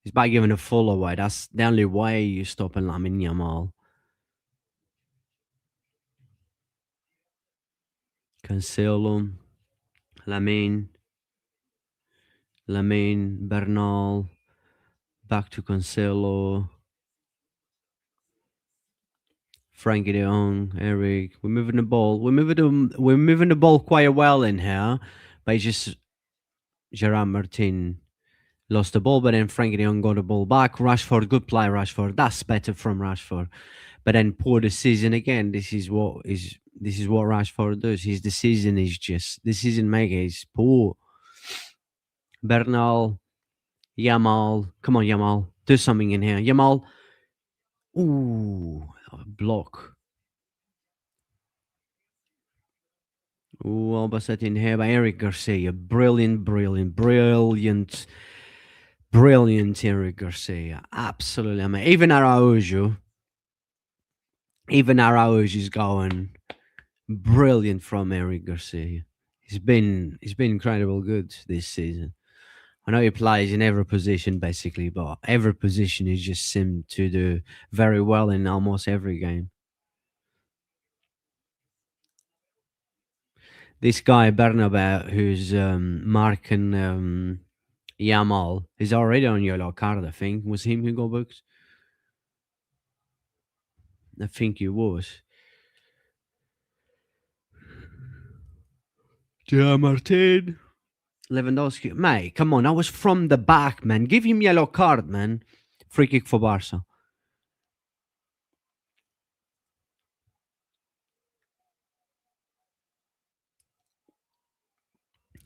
It's by giving a full away. That's the only way you stop a Lamin Yamal. Cancelo, Lamin, Bernal, back to Cancelo. Frankie de Jong, Eric. We're moving the ball. We're moving the ball quite well in here, but it's just Gerard Martin lost the ball, but then Frankie de Jong got the ball back. Rashford, good play, Rashford. That's better from Rashford. But then poor decision again. This is what Rashford does. His decision maker is poor. Bernal, Yamal, come on, Yamal. Do something in here. Yamal. Ooh, block. Ooh, Albacete in here by Eric Garcia. Brilliant, brilliant, brilliant, brilliant Eric Garcia. Absolutely amazing. Even Araujo is going brilliant from Eric Garcia. He's been incredible good this season. I know he plays in every position basically, but every position he just seemed to do very well in almost every game. This guy Bernabeu, who's marking Yamal, is already on yellow card. I think was him who got booked. I think he was. Yeah, Martin. Lewandowski, mate, come on! I was from the back, man. Give him yellow card, man. Free kick for Barca.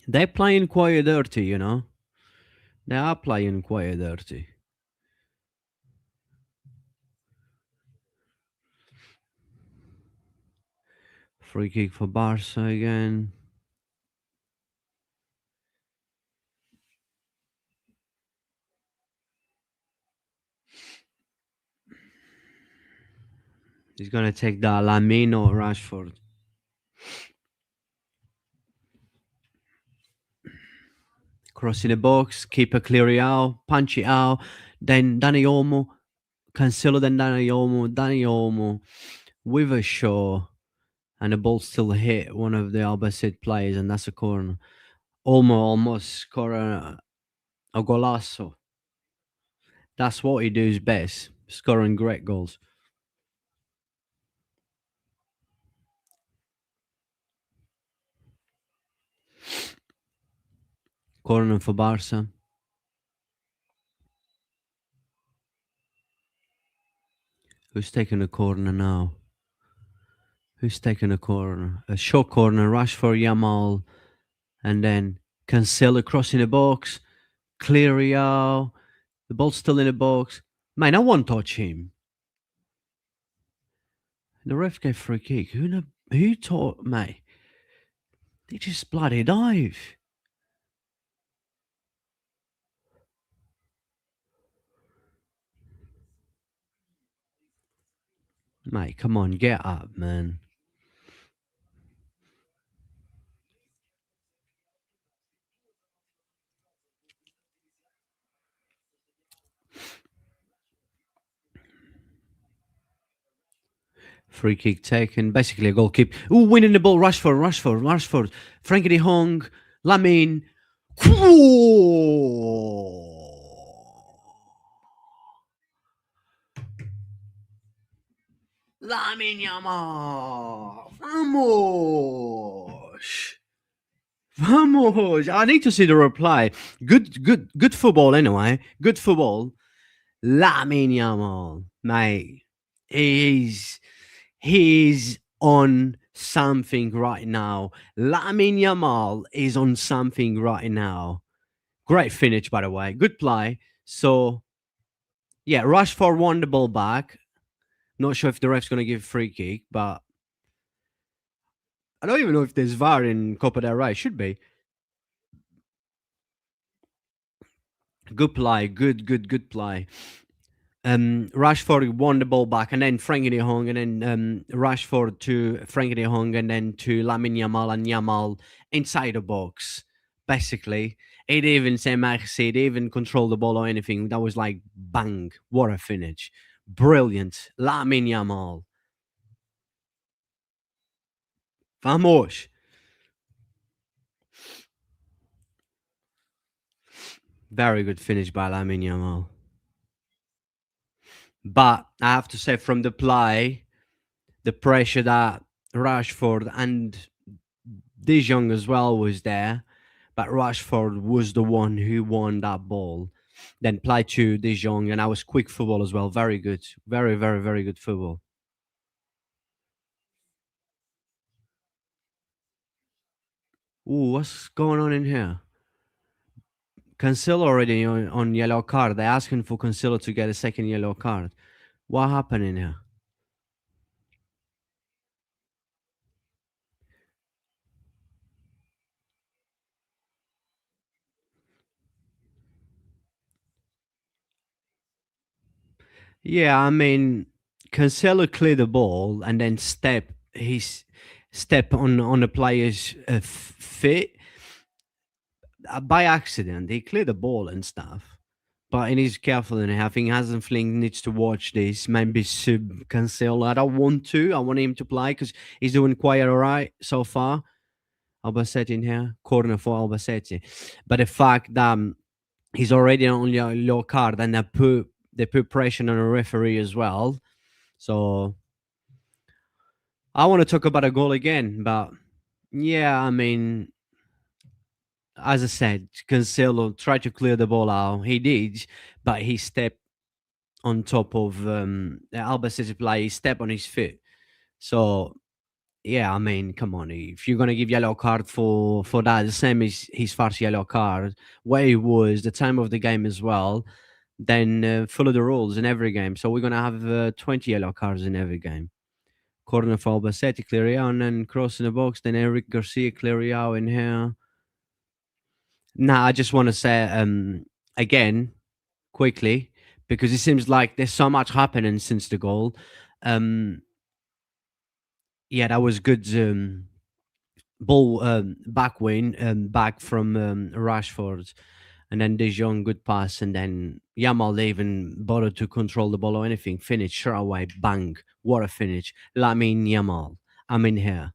They're playing quite dirty, you know. They are playing quite dirty. Free kick for Barca again. He's gonna take that Lamine or Rashford. Cross in the box, keeper clear it out, punch it out. Then Dani Olmo, Cancelo, then Dani Olmo with a shot, and the ball still hit one of the Albacete players, and that's a corner. Olmo almost score a golazo. That's what he does best, scoring great goals. Corner for Barca. Who's taking a corner now? Who's taking a corner? A short corner, Rashford, Yamal, and then Cancelo crossing the box, clear it out. The ball's still in the box. Man, I won't touch him. The ref gave free kick. Who taught mate? They just bloody dive. Mate, come on, get up, man. Free kick taken. Basically a goal keep. Ooh, winning the ball. Rashford. Frankie de Jong. Lamine. Lamine Yamal. Vamos. Vamos. I need to see the reply. Good football anyway. Good football. Lamine Yamal, mate. He's on something right now. Lamine Yamal is on something right now. Great finish, by the way. Good play. So yeah, Rashford won the ball back. Not sure if the ref's gonna give a free kick, but I don't even know if there's VAR in Copa del Rey. Should be. Good play. Good play. Rashford won the ball back, and then Frankie de Jong, and then Rashford to Frankie de Jong, and then to Lamine Yamal, and Yamal inside the box. Basically, it even say merci, it even control the ball or anything. That was like bang, what a finish, brilliant, Lamine Yamal, vamos, very good finish by Lamine Yamal. But I have to say, from the play, the pressure that Rashford and De Jong as well was there, but Rashford was the one who won that ball. Then played to De Jong, and I was quick football as well. Very good, very good football. Ooh, what's going on in here? Cancelo already on yellow card. They're asking for Cancelo to get a second yellow card. What happened in here? Yeah, I mean, Cancelo cleared the ball and then step on the player's fit by accident. He cleared the ball and stuff, but he needs to be careful. And I think Hasenfling needs to watch this. Maybe sub Cancelo. I don't want to. I want him to play because he's doing quite all right so far. Albacete in here, corner for Albacete. But the fact that he's already on your card and they put pressure on the referee as well. So I want to talk about a goal again, but yeah, I mean, as I said, Cancelo tried to clear the ball out. He did, but he stepped on top of the Albacete player. He stepped on his foot. So yeah, I mean, come on. If you're gonna give yellow card for that, the same as his first yellow card, where he was the time of the game as well, then follow the rules in every game. So we're gonna have 20 yellow cards in every game. Corner for Albacete, clear it out, and then cross in the box. Then Eric Garcia, clear it out in here. Nah, I just want to say again quickly because it seems like there's so much happening since the goal. Um, yeah, that was good. Ball back win back from Rashford, and then De Jong good pass, and then Yamal even bothered to control the ball or anything. Finish straight away, bang! What a finish! Lamine Yamal, I'm in here,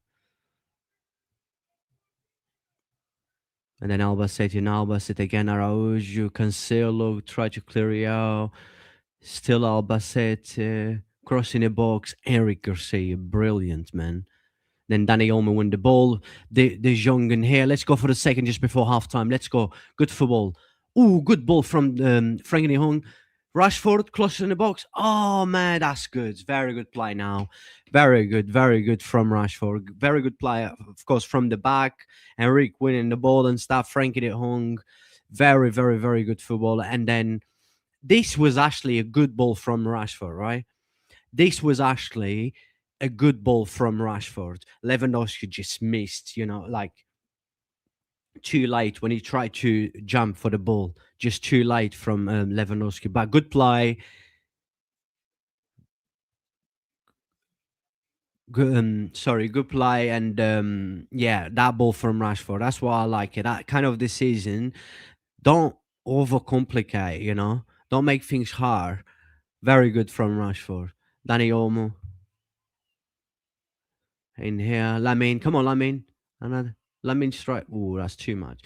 and then Albacete again. Araujo, Cancelo try to clear it out. Still Albacete crossing the box. Eric Garcia, brilliant man. Then Danny Olmo win the ball. De Jong in here. Let's go for the second just before halftime. Let's go. Good football. Ooh, good ball from Frank de Jong. Rashford close in the box. Oh man, that's good. Very good play now. Very good from Rashford. Very good play, of course, from the back. Enrique winning the ball and stuff. Frankie de Jong. Very good football. And then this was actually a good ball from Rashford, right? This was actually a good ball from Rashford. Lewandowski just missed, like too late when he tried to jump for the ball. Just too late from Lewandowski. But good play. Good play. And yeah, that ball from Rashford. That's why I like it. That kind of this season, don't overcomplicate, Don't make things hard. Very good from Rashford. Danny Olmo in here. Lamine, come on, Lamine. Another Lamine strike. Oh, that's too much.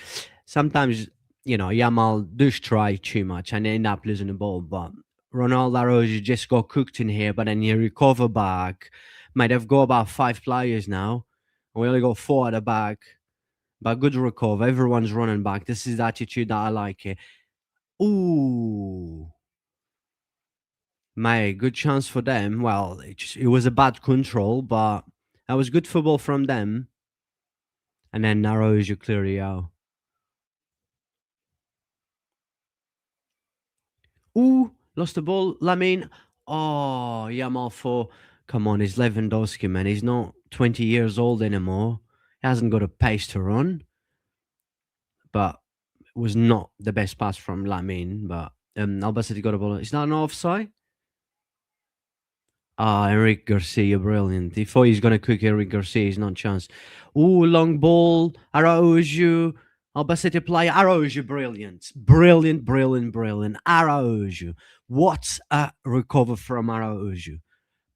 Sometimes, Yamal does try too much and end up losing the ball. But Ronaldo Araujo just got cooked in here, but then he recover back. Might have got about 5 players now. We only got 4 at the back. But good recover. Everyone's running back. This is the attitude that I like it. Ooh. Mate, good chance for them. Well, it was a bad control, but that was good football from them. And then Araujo clear it out. Ooh, lost the ball. Lamine. Oh, Yamal for. Come on, he's Lewandowski, man. He's not 20 years old anymore. He hasn't got a pace to run, but it was not the best pass from Lamine. But Albacete got a ball. Is that an offside? Ah, Eric Garcia, brilliant. He thought he's going to cook Eric Garcia. He's not a chance. Ooh, long ball. Araujo. Albacete play. Araujo, brilliant. Brilliant. Araujo. What a recover from Araujo.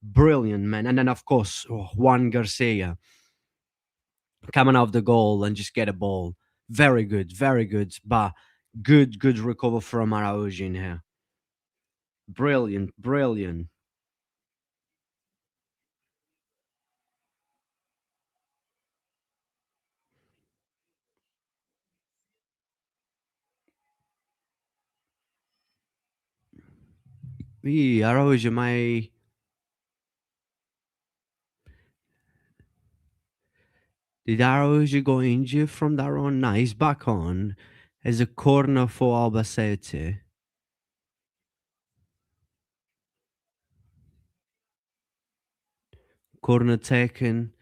Brilliant, man. And then, of course, Juan Garcia coming out of the goal and just get a ball. Very good. But good recover from Araujo in here. Brilliant. Araujo, my. Did Araujo go injured from that run? Nah, he's back on. There's a corner for Albacete. Corner taken.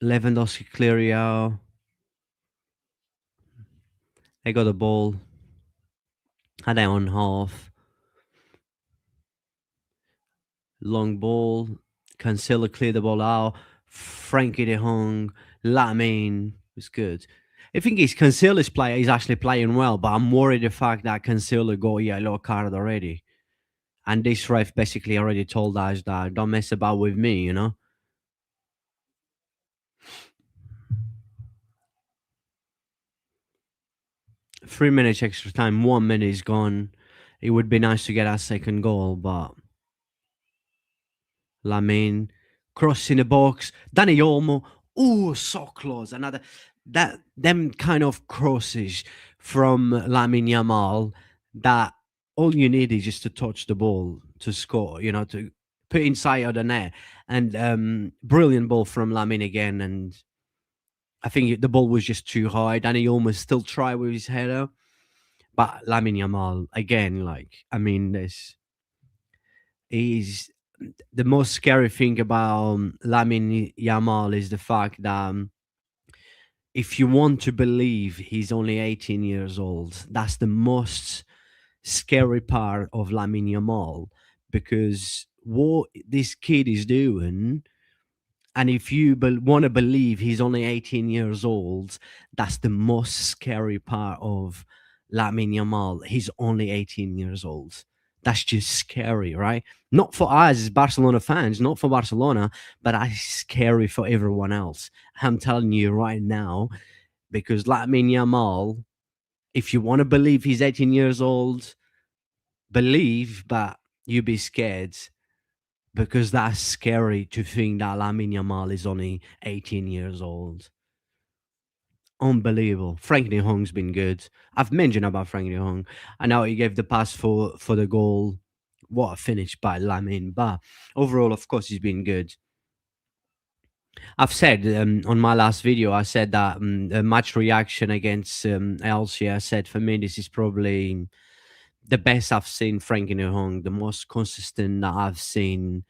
Lewandowski clear out. They got the ball. Had it on half. Long ball. Cancelo cleared the ball out. Frankie de Jong. Lamine was good. I think his Cancelo's play is actually playing well, but I'm worried the fact that Cancelo got a yellow card already. And this ref basically already told us that don't mess about with me, you know? 3 minutes extra time, 1 minute is gone. It would be nice to get our second goal, but Lamine crossing the box, Danny Olmo, oh, so close. Another that them kind of crosses from Lamine Yamal that all you need is just to touch the ball to score, you know, to put inside of the net. And brilliant ball from Lamine again. And I think the ball was just too high. Danny Olmo still try with his header. But Lamine Yamal, again, like, I mean, this is the most scary thing about Lamine Yamal is the fact that if you want to believe he's only 18 years old, that's the most scary part of Lamine Yamal because what this kid is doing, and if you want to believe he's only 18 years old, that's the most scary part of Lamine Yamal. He's only 18 years old. That's just scary, right? Not for us as Barcelona fans, not for Barcelona, but that's scary for everyone else. I'm telling you right now, because Lamine Yamal, if you want to believe he's 18 years old, believe, but you be scared because that's scary to think that Lamine Yamal is only 18 years old. Unbelievable. Frank de Jong's been good. I've mentioned about Frank de Jong. I know he gave the pass for the goal. What a finish by Lamine. But overall, of course, he's been good. I've said on my last video, I said that the match reaction against Elche, I said for me, this is probably the best I've seen Frank de Jong, the most consistent that I've seen,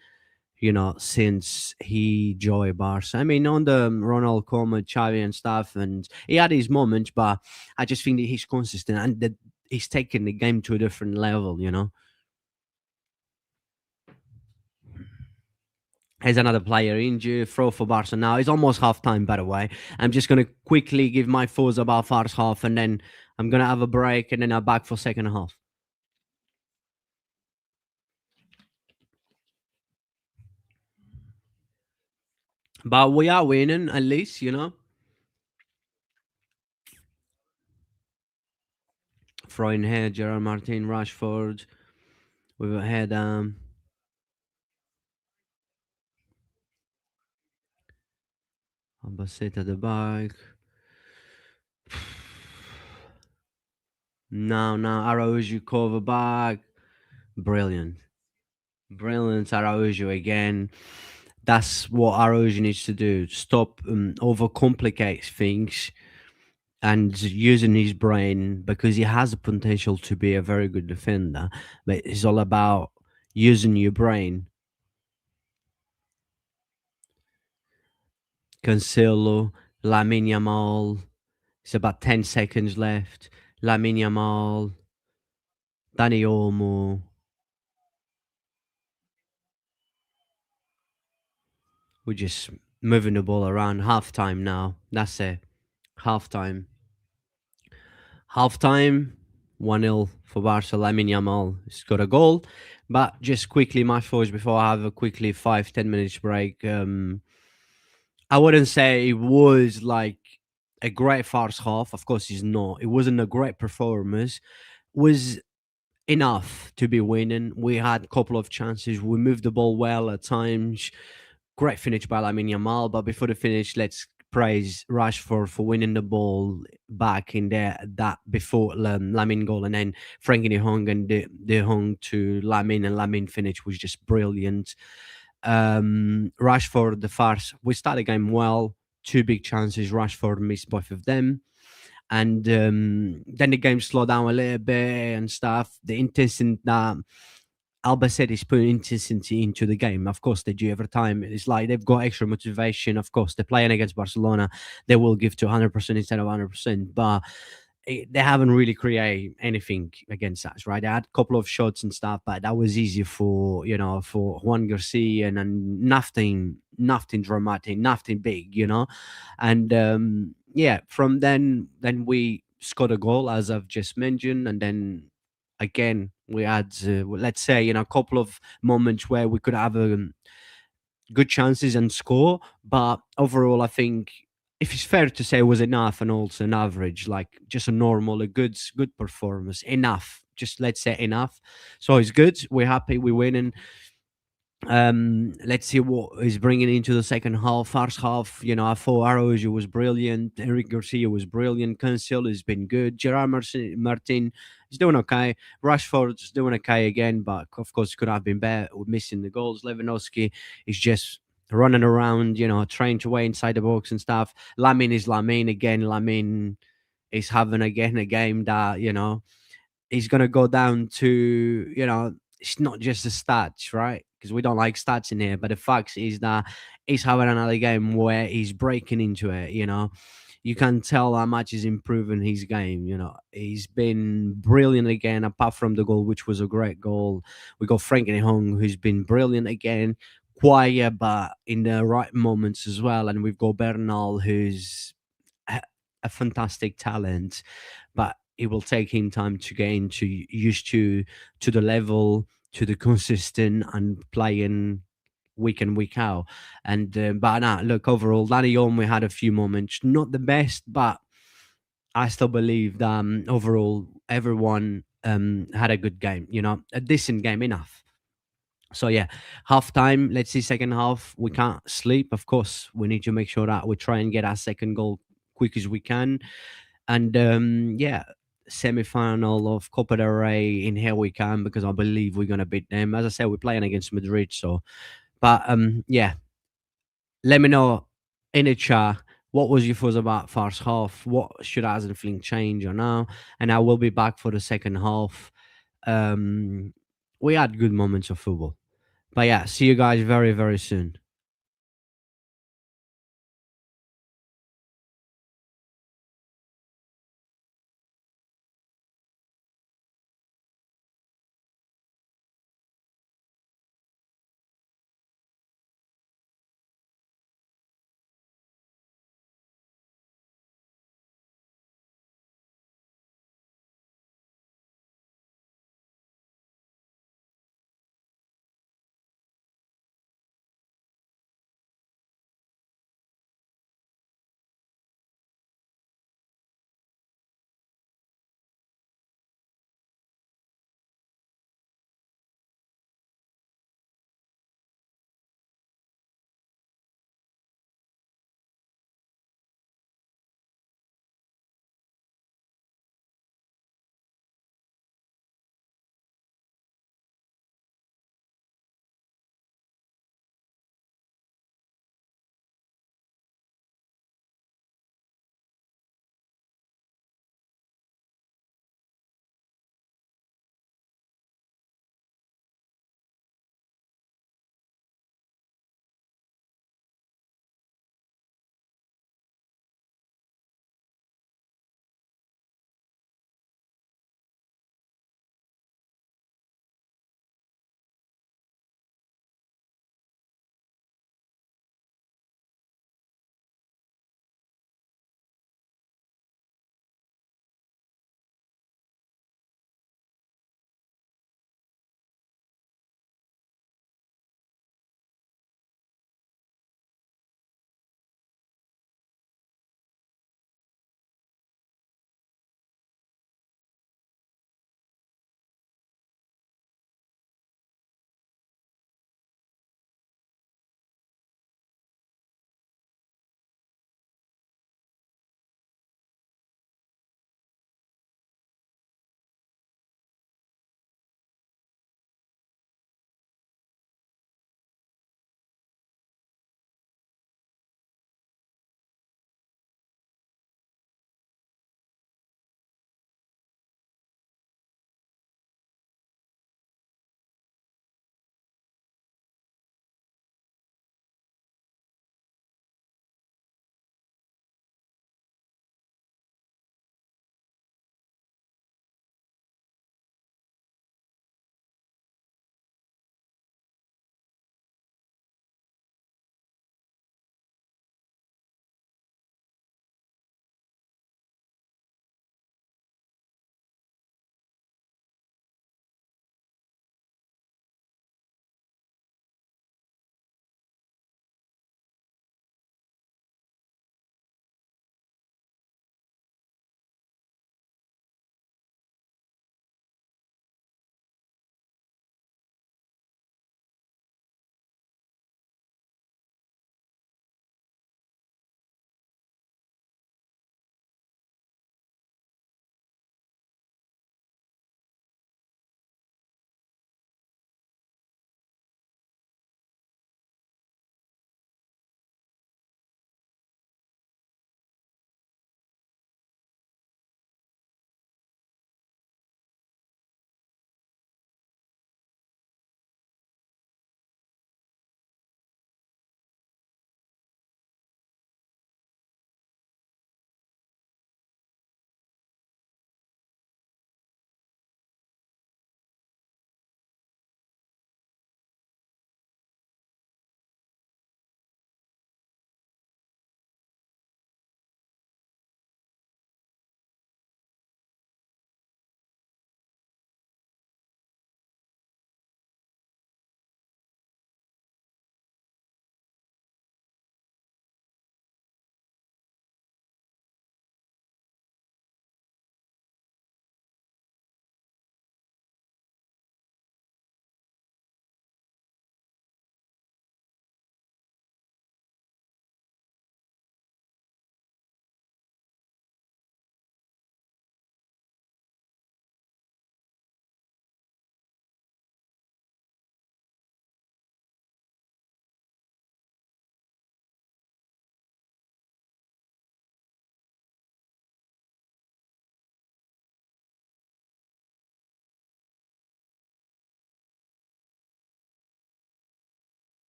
you know, since he joined Barca. I mean, on the Ronald Koeman, Xavi and stuff, and he had his moments, but I just think that he's consistent and that he's taken the game to a different level, you know. Here's another player injured, throw for Barca now. It's almost half time, by the way. I'm just going to quickly give my thoughts about first half and then I'm going to have a break and then I'm back for second half. But we are winning, at least, you know. Throwing here, Gerard Martin, Rashford. We've had Albacete at the back. Now Araujo cover back. Brilliant. Brilliant Araujo again. That's what Araujo needs to do. Stop overcomplicate things and using his brain because he has the potential to be a very good defender. But it's all about using your brain. Cancelo, Lamine Yamal. It's about 10 seconds left. Lamine Yamal, Dani Olmo. We're just moving the ball around. Half time now. That's it. Half time. Half time. 1-0 for Barca. Lamine Yamal has got a goal. But just quickly, my thoughts before I have a quickly 5-10 minutes break. I wouldn't say it was like a great first half. Of course, it's not. It wasn't a great performance. Was enough to be winning. We had a couple of chances. We moved the ball well at times. Great finish by Lamine Yamal. But before the finish, let's praise Rashford for winning the ball back in there that before Lamine goal, and then Frankie de Jong and de Jong to Lamine, and Lamine finish was just brilliant. Rashford, the first, we started the game well. Two big chances. Rashford missed both of them. and then the game slowed down a little bit and stuff. The intensity that Albacete is putting intensity into the game. Of course, they do every time. It's like they've got extra motivation. Of course, they're playing against Barcelona. They will give to 100% instead of 100%. But they haven't really created anything against us, right? They had a couple of shots and stuff, but that was easy for for Juan Garcia, and nothing dramatic, nothing big, and yeah, from then we scored a goal as I've just mentioned, and then again we had let's say a couple of moments where we could have good chances and score. But overall, I think if it's fair to say, it was enough, and also an average, like just a normal, a good performance. Enough, just let's say enough. So it's good. We're happy. We're winning. Let's see what is bringing into the second half. First half, I thought Araujo was brilliant. Eric Garcia was brilliant. Cancel has been good. Gerard Martin is doing okay. Rashford's doing okay again, but of course could have been better with missing the goals. Lewandowski is just running around, trying to way inside the box and stuff. Lamine is Lamine again. Lamine is having again a game that he's going to go down to, it's not just the stats, right? Because we don't like stats in here, but the fact is that he's having another game where he's breaking into it, You can tell how much he's improving his game, He's been brilliant again, apart from the goal, which was a great goal. We got Frankie de Jong, who's been brilliant again, quiet, but in the right moments as well. And we've got Bernal, who's a, a fantastic talent, but it will take him time to get into used to the level, to the consistent and playing week in week out. And but nah, look, overall, Danny Olmo had a few moments, not the best, but I still believe that overall everyone had a good game, a decent game enough. So yeah, half time. Let's see second half. We can't sleep. Of course, we need to make sure that we try and get our second goal quick as we can. And yeah, semi-final of Copa del Rey in here we can, because I believe we're gonna beat them. As I said, we're playing against Madrid. So, but yeah, let me know in the chat what was your thoughts about first half. What should anything change or now? And I will be back for the second half. Um, we had good moments of football. But yeah, see you guys very, very soon.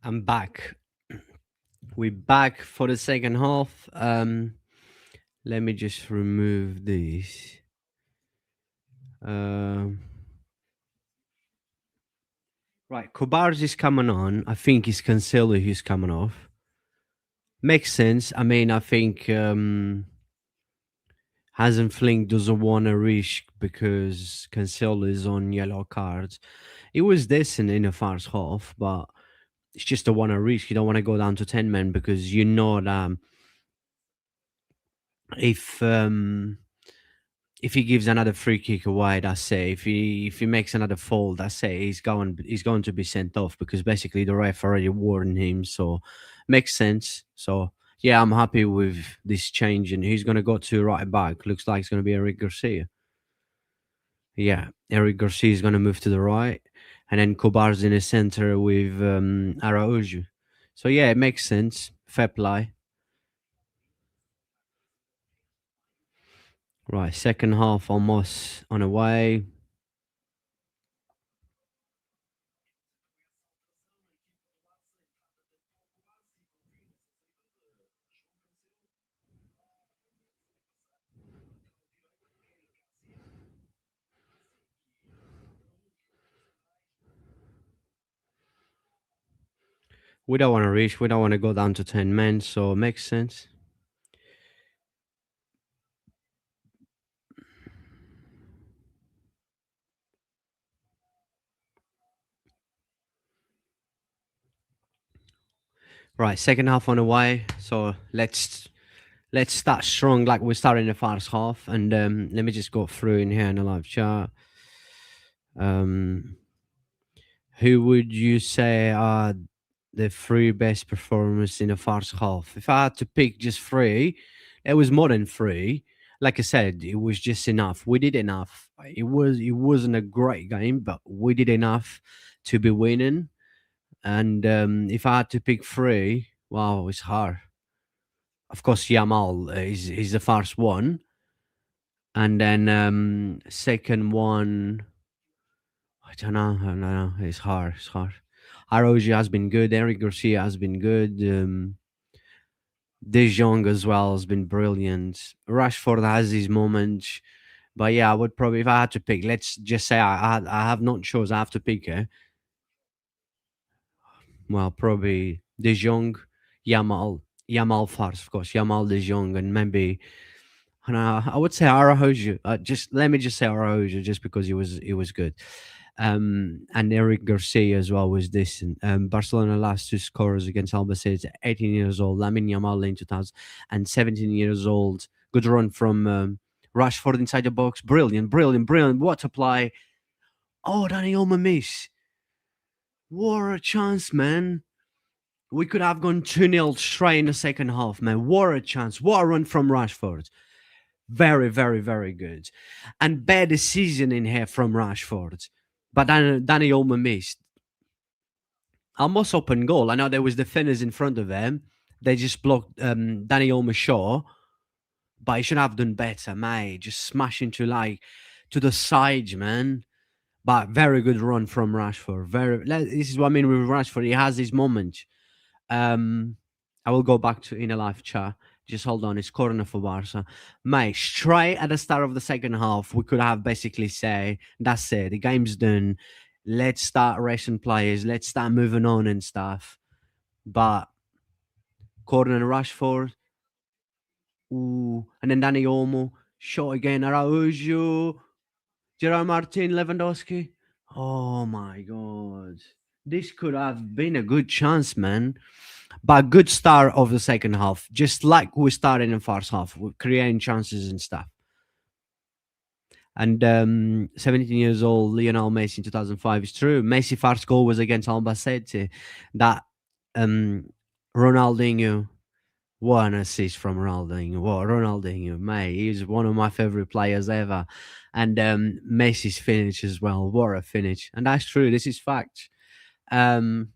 I'm back. We're back for the second half. Let me just remove this. Um, right, Kobar's is coming on. I think it's Cancelo who's coming off. Makes sense. I mean, I think Hasenflink doesn't want to risk because Cancelo is on yellow cards. It was decent in the first half, but it's just a want to risk. You don't want to go down to 10 men because you know that if um, if he gives another free kick away, that's it. If he makes another fall, that's it. He's going to be sent off because basically the ref already warned him. So makes sense. So yeah, I'm happy with this change, and he's gonna go to right back. Looks like it's gonna be Eric Garcia. Yeah, Eric Garcia is gonna move to the right, and then Kobar's in the center with Araujo. So yeah, it makes sense. Fair play. Right, second half almost on the way. We don't want to reach. We don't want to go down to 10 men. So it makes sense. Right, second half on the way. So let's start strong like we started in the first half. And let me just go through in here in the live chat. Um, who would you say are the three best performers in the first half? If I had to pick just three, it was more than three. Like I said, it was just enough. We did enough. It wasn't a great game, but we did enough to be winning. And if I had to pick three, wow, it's hard. Of course, Yamal is the first one, and then second one, I don't know. I don't know. It's hard. It's hard. Aroji has been good. Eric Garcia has been good. De Jong as well has been brilliant. Rashford has his moments, but yeah, I would probably if I had to pick. Let's just say I have not chose. I have to pick. Well, probably De Jong, Yamal first, of course. Yamal, De Jong, and maybe and I would say Araujo. Just let me just say Araujo, just because he was good. And Eric Garcia as well was decent. Barcelona last two scorers against Albacete, 18 years old. Lamine Yamal in 2000 and 17 years old. Good run from Rashford inside the box. Brilliant, brilliant, brilliant. What a play. Oh, Danny Olmo miss. What a chance, man. We could have gone 2-0 straight in the second half, man. What a chance. What a run from Rashford. Very, very, very good. And bad decision in here from Rashford. But Danny Olmo missed. Almost open goal. I know there was defenders in front of them. They just blocked Danny Olmo's shot. But he should have done better, mate. Just smash into to the sides, man. But very good run from Rashford. This is what I mean with Rashford. He has his moments. Um, I will go back to in a live chat. Just hold on. It's corner for Barca. Mate, straight at the start of the second half, we could have basically say, that's it. The game's done. Let's start racing players. Let's start moving on and stuff. But corner Rashford. Ooh. And then Danny Olmo. Shot again. Araujo. Gerard Martin. Lewandowski. Oh my God. This could have been a good chance, man. But good start of the second half, just like we started in the first half, with creating chances and stuff. And 17 years old, Lionel Messi in 2005 is true. Messi first goal was against Albacete. That um, Ronaldinho, what an assist from Ronaldinho. What Ronaldinho, mate, he's one of my favorite players ever. And Messi's finish as well. What a finish. And that's true. This is fact. Um,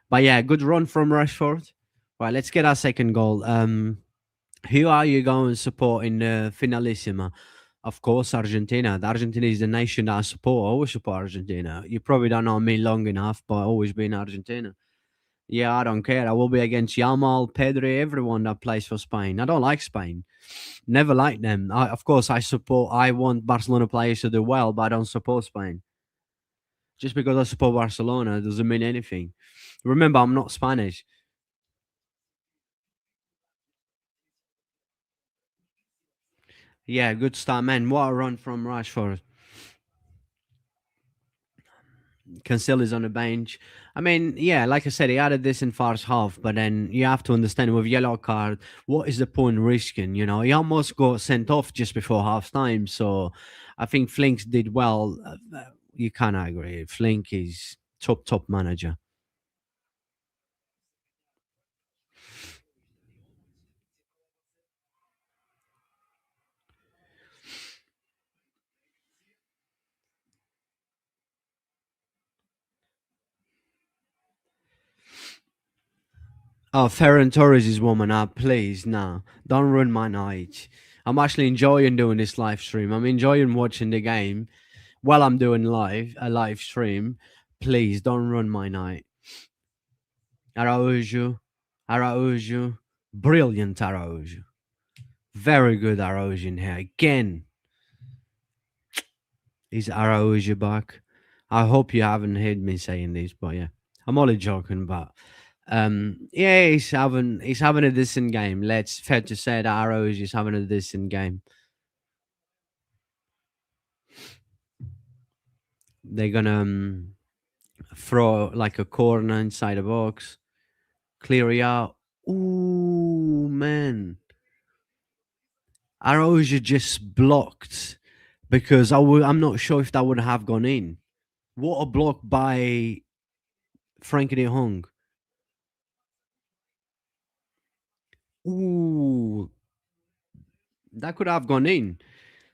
but yeah, good run from Rashford. Right, let's get our second goal. Who are you going to support in the Finalissima? Of course, Argentina. Argentina is the nation that I support. I always support Argentina. You probably don't know me long enough, but I always been Argentina. Yeah, I don't care. I will be against Yamal, Pedri, everyone that plays for Spain. I don't like Spain. Never liked them. Of course, I want Barcelona players to do well, but I don't support Spain. Just because I support Barcelona doesn't mean anything. Remember, I'm not Spanish. Yeah, good start, man. What a run from Rashford. Cancelo's on the bench. I mean, yeah, like I said, he added this in first half, but then you have to understand with yellow card, what is the point risking? You know, he almost got sent off just before half time. So I think Flinks did well. You can't agree. Flink is top manager. Oh, Ferran Torres is warming up. Please, no, don't ruin my night. I'm actually enjoying doing this live stream. I'm enjoying watching the game while I'm doing a live stream. Please don't ruin my night. Araujo, Araujo, brilliant Araujo. Very good Araujo in here. Again, is Araujo back? I hope you haven't heard me saying this, but yeah, I'm only joking. But yeah, he's having a decent game. Let's fair to say that Araujo is having a decent game. They're gonna throw like a corner inside the box, clear it out. Ooh man, Araujo just blocked because I'm not sure if that would have gone in. What a block by Frankie de Jong. Ooh, that could have gone in.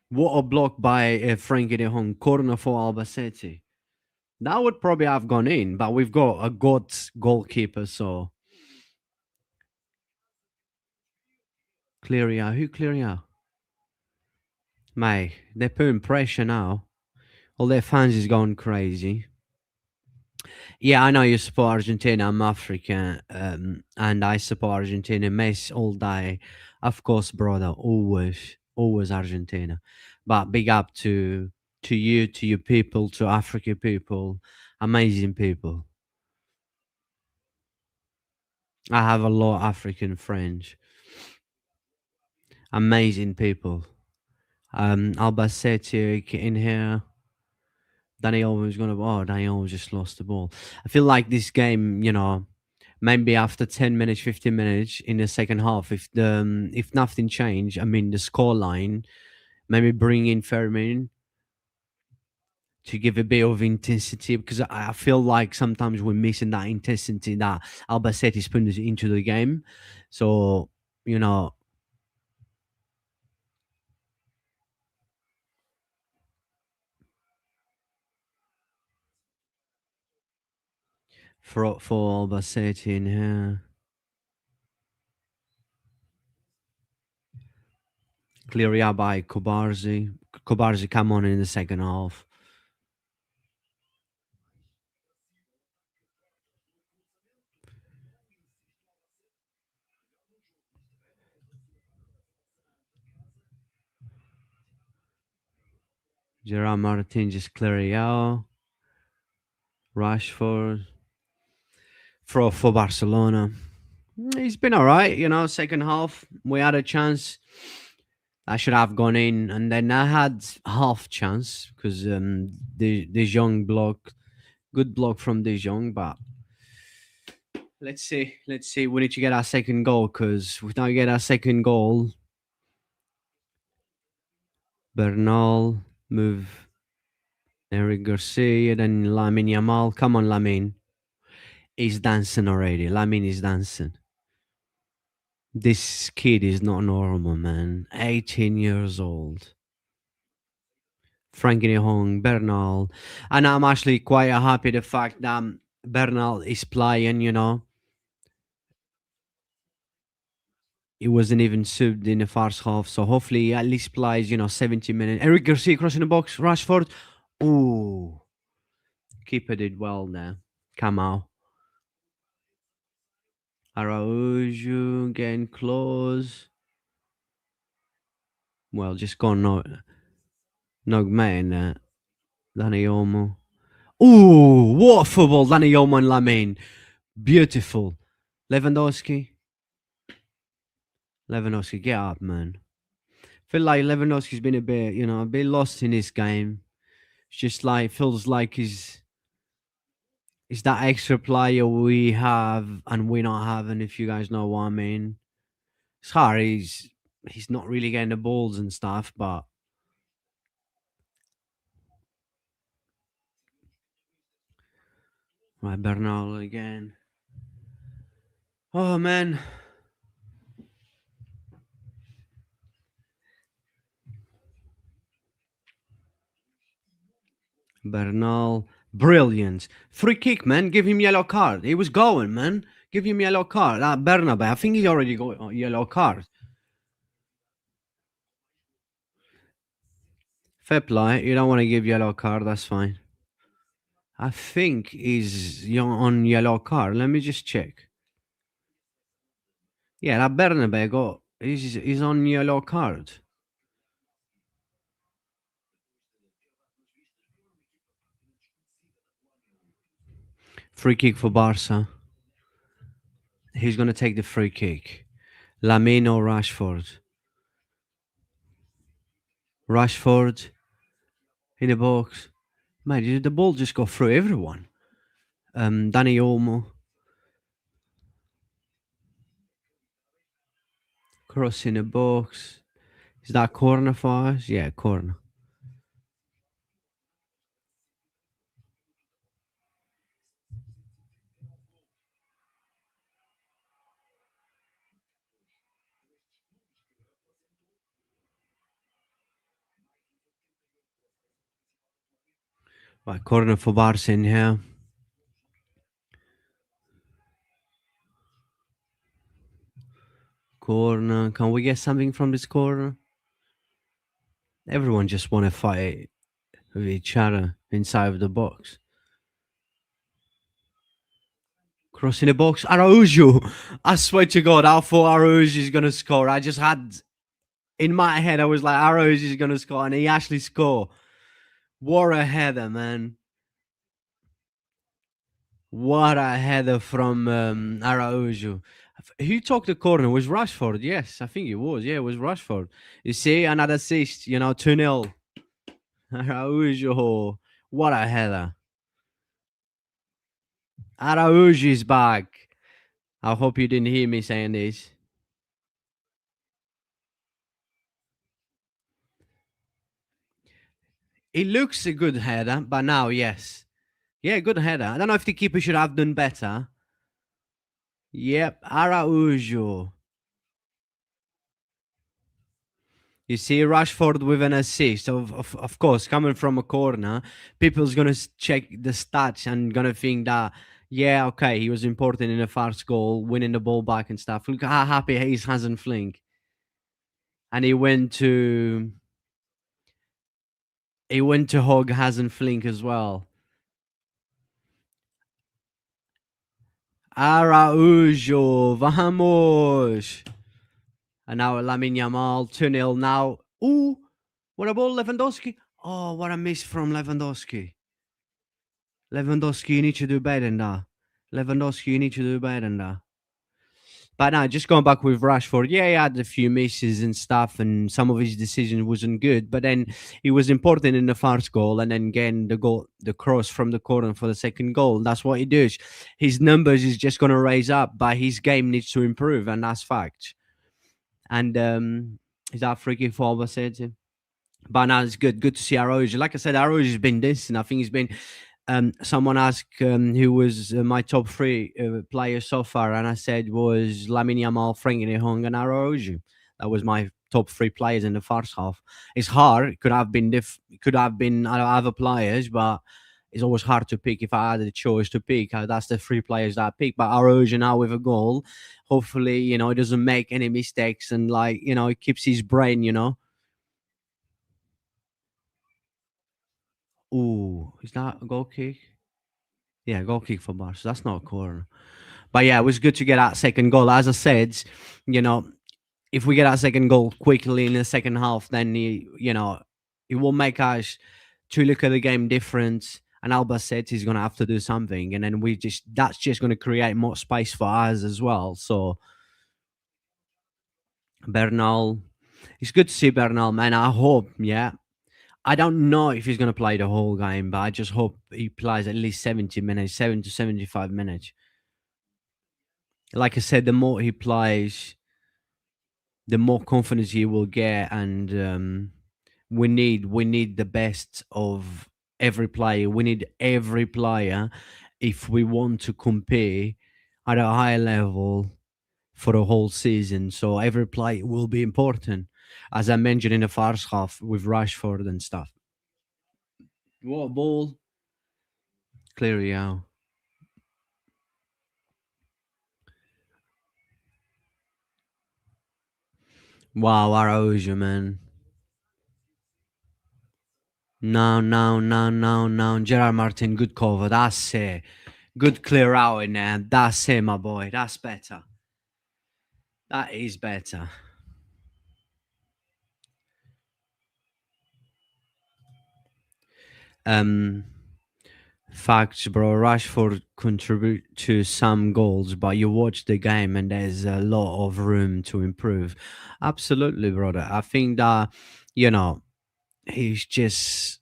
What a block by Frankie de Jong. Corner for Albacete. That would probably have gone in, but we've got a god goalkeeper, so clear it out. Who clear it out? Mate, they're putting pressure now. All their fans is going crazy. Yeah, I know you support Argentina. I'm African, and I support Argentina. Messi all day, of course, brother. Always Argentina. But big up to you, to your people, to African people, amazing people. I have a lot of African friends, amazing people. Albacete in here. Daniel was gonna. Oh, Daniel just lost the ball. I feel like this game, maybe after 10 minutes, 15 minutes in the second half, if nothing changed, I mean the score line, maybe bring in Fermin to give a bit of intensity because I feel like sometimes we're missing that intensity that Albacete is putting into the game. So, you know, for Albacete in here, clear out by Kobarzi. Kobarzi come on in the second half. Gerard Martin just clear it out. Rashford for Barcelona. He's been all right, second half. We had a chance. I should have gone in, and then I had half chance because De Jong block, good block from De Jong. But let's see. We need to get our second goal because if we don't get our second goal, Bernal move Eric Garcia, then Lamine Yamal. Come on, Lamine. He's dancing already. Lamine is dancing. This kid is not normal, man. 18 years old. Frankie de Jong, Bernal. And I'm actually quite happy the fact that Bernal is playing, He wasn't even subbed in the first half. So hopefully he at least plays, 70 minutes. Eric Garcia crossing the box. Rashford. Ooh. Keeper did well there. Come out. Araujo getting close. Well, just gone nog man that. Danny Olmo. Ooh, what a football, Danny Olmo and Lamine. Beautiful. Lewandowski. Lewandowski, get up, man. Feel like Lewandowski's been a bit lost in this game. It's just like feels like he's that extra player we have and we not having. If you guys know what I mean, it's hard. He's not really getting the balls and stuff, but right, Bernal again. Oh man, Bernal, brilliant free kick, man. Give him yellow card. He was going, man. Give him yellow card. Bernabe, I think he already got a yellow card. Fair play. You don't want to give yellow card. That's fine. I think he's on yellow card. Let me just check. Yeah, that Bernabe got. He's on yellow card. Free kick for Barca. He's gonna take the free kick. Lamine or Rashford? Rashford in the box. Man, the ball just got through everyone. Danny Olmo. Cross in the box. Is that corner for us? Yeah, corner. Right, corner for Barca in here. Corner. Can we get something from this corner? Everyone just want to fight with each other inside of the box. Crossing the box. Araujo. I swear to God, I thought Araujo is going to score. I just had in my head, I was like, Araujo is going to score, and he actually scored. What a header, man. What a header from Araujo. Who took the corner? Was Rashford? Yes, I think it was. Yeah, it was Rashford. You see, another assist, 2-0. Araujo. What a header. Araujo is back. I hope you didn't hear me saying this. It looks a good header, but now, yes. Yeah, good header. I don't know if the keeper should have done better. Yep, Araujo. You see Rashford with an assist. Of course, coming from a corner, people's gonna check the stats and gonna think that yeah, okay, he was important in the first goal, winning the ball back and stuff. Look how happy he is, Hansen Flink, and he went to hug Hansen Flink as well. Araujo, vamos! And now Lamine Yamal, 2-0 now. Ooh, what about Lewandowski? Oh, what a miss from Lewandowski. Lewandowski, you need to do better than that. Lewandowski, you need to do better than that. But now, just going back with Rashford, yeah, he had a few misses and stuff, and some of his decision wasn't good. But then he was important in the first goal, and then getting the cross from the corner for the second goal. That's what he does. His numbers is just going to raise up, but his game needs to improve, and that's fact. And is that free kick for Albacete? But now it's good to see Araujo. Like I said, Araujo has been decent. I think he's been. Someone asked who was my top three players so far, and I said was Lamine Yamal, Frankie de Jong, and Araujo. That was my top three players in the first half. It's hard. It could have been could have been other players, but it's always hard to pick. If I had the choice to pick, that's the three players that I pick. But Araujo now with a goal, hopefully, he doesn't make any mistakes and he keeps his brain. Ooh, is that a goal kick? Yeah, goal kick for Barca. That's not a corner. But yeah, it was good to get that second goal. As I said, you know, if we get our second goal quickly in the second half, then it will make us to look at the game different. And Albacete is going to have to do something, and then that's just going to create more space for us as well. So Bernal, it's good to see Bernal, man. I hope, yeah. I don't know if he's going to play the whole game, but I just hope he plays at least 70 minutes, 7 to 75 minutes. Like I said, the more he plays, the more confidence he will get, and we need the best of every player. We need every player if we want to compare at a high level for the whole season. So every play will be important, as I mentioned in the first half with Rashford and stuff. What ball? Clearly out. Wow, Araujo, man. No, no, no, no, no. Gerard Martin, good cover. That's it. Good clear out in there. That's it, my boy. That's better. That is better. Um, Facts, bro. Rashford contribute to some goals, but you watch the game and there's a lot of room to improve. Absolutely, brother. I think that you know he's just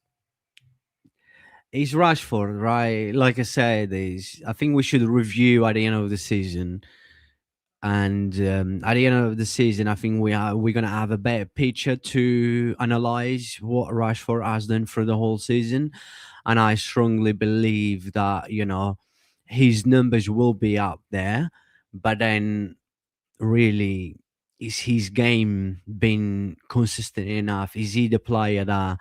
he's Rashford, right? Like I said, I think we should review at the end of the season. And at the end of the season, I think we're gonna have a better picture to analyze what Rashford has done for the whole season. And I strongly believe that his numbers will be up there, but then really, is his game been consistent enough? Is he the player that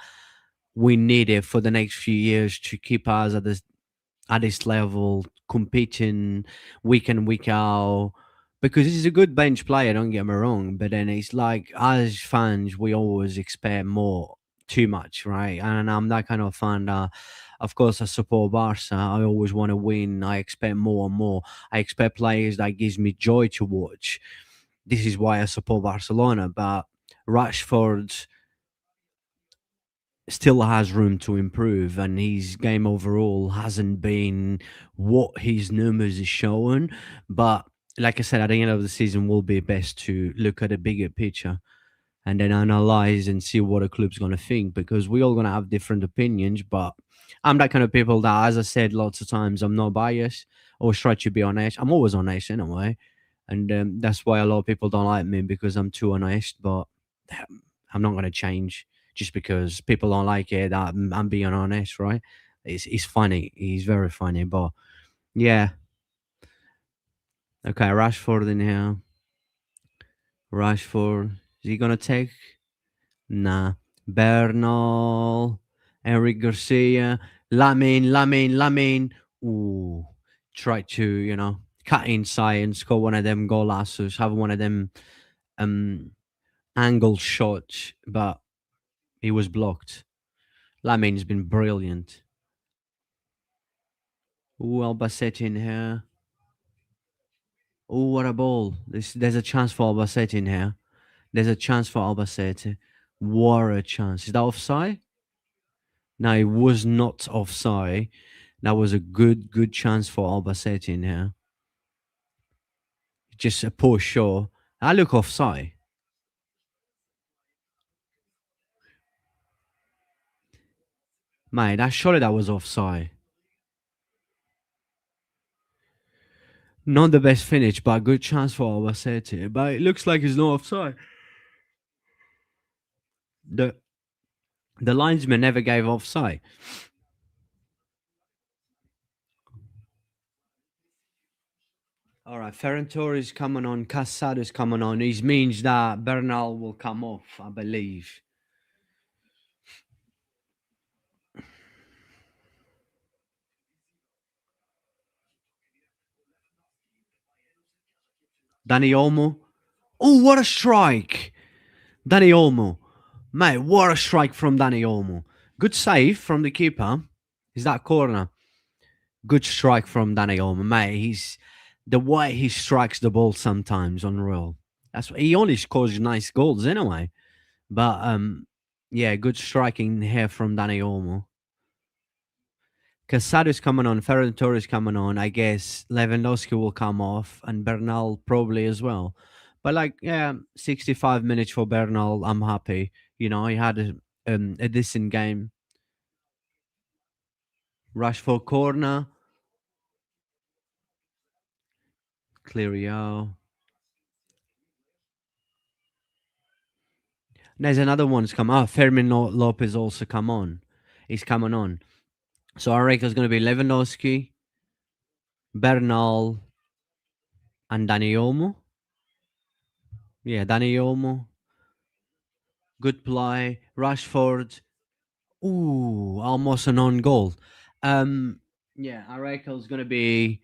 we needed for the next few years to keep us at this level, competing week in, week out? Because he's a good bench player, don't get me wrong. But then it's like, as fans, we always expect more, too much, right? And I'm that kind of fan that, of course, I support Barca. I always want to win. I expect more and more. I expect players that gives me joy to watch. This is why I support Barcelona. But Rashford still has room to improve, and his game overall hasn't been what his numbers is showing. But like I said, at the end of the season, will be best to look at a bigger picture and then analyze and see what a club's going to think, because we all going to have different opinions. But I'm that kind of people that, as I said lots of times, I'm not biased. Always try to be honest. I'm always honest anyway, and that's why a lot of people don't like me, because I'm too honest. But I'm not going to change just because people don't like it. I'm being honest, right? It's funny. He's very funny, but yeah. Okay, Rashford in here. Rashford. Is he gonna take? Nah. Bernal, Eric Garcia, Lamin. Ooh, try to cut inside and score one of them golasses. Have one of them um angle shots, but he was blocked. Lamin's been brilliant. Ooh, Albacete in here. Ooh, what a ball! There's a chance for Albacete in here. There's a chance for Albacete. What a chance! Is that offside? No, it was not offside. That was a good chance for Albacete in here. Just a poor shot. I look offside. Mate, that surely that was offside. Not the best finish, but a good chance for Albacete. But it looks like it's not offside. The the linesman never gave offside. All right, Ferran Torres coming on, Casado's coming on. This means that Bernal will come off, I believe. Danny Olmo. Oh, what a strike! Danny Olmo. Mate, what a strike from Danny Olmo. Good save from the keeper. Is that corner? Good strike from Danny Olmo, mate. the way he strikes the ball sometimes, unreal. That's he only scores nice goals anyway. But yeah, good striking here from Dani Olmo. Casado's coming on, Ferran Torres coming on. I guess Lewandowski will come off, and Bernal probably as well. But like, yeah, 65 minutes for Bernal. I'm happy. You know, he had a decent game. Rashford corner, Cleario. There's another one's come. Oh, Fermin Lopez also come on. He's coming on. So I reckon it's going to be Lewandowski, Bernal, and Dani Olmo. Yeah, Dani Olmo. Good play. Rashford. Ooh, almost an on goal. Um, yeah, I reckon it's going to be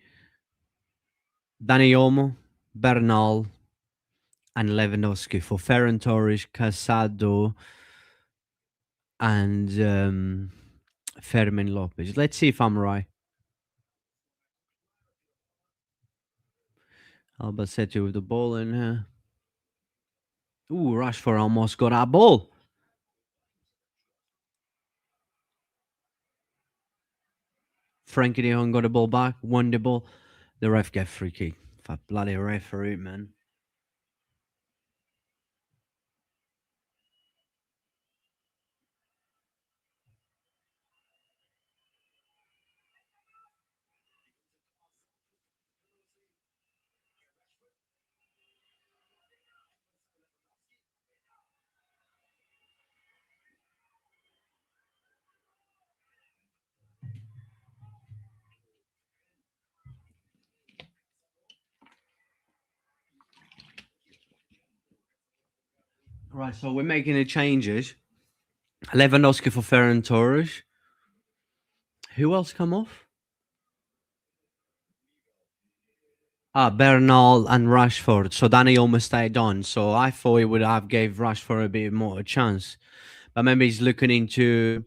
Dani Olmo, Bernal, and Lewandowski for Ferran Torres, Casado, and Fermin Lopez. Let's see if I'm right. Albacete with the ball in here. Ooh, Rashford almost got our ball. Frankie de Jong got the ball back, won the ball. The ref get free kick. For bloody referee, man. Right, so we're making the changes. Lewandowski for Ferran Torres. Who else come off? Ah, Bernal and Rashford. So Danny almost stayed on. So I thought he would have gave Rashford a bit more a chance. But maybe he's looking into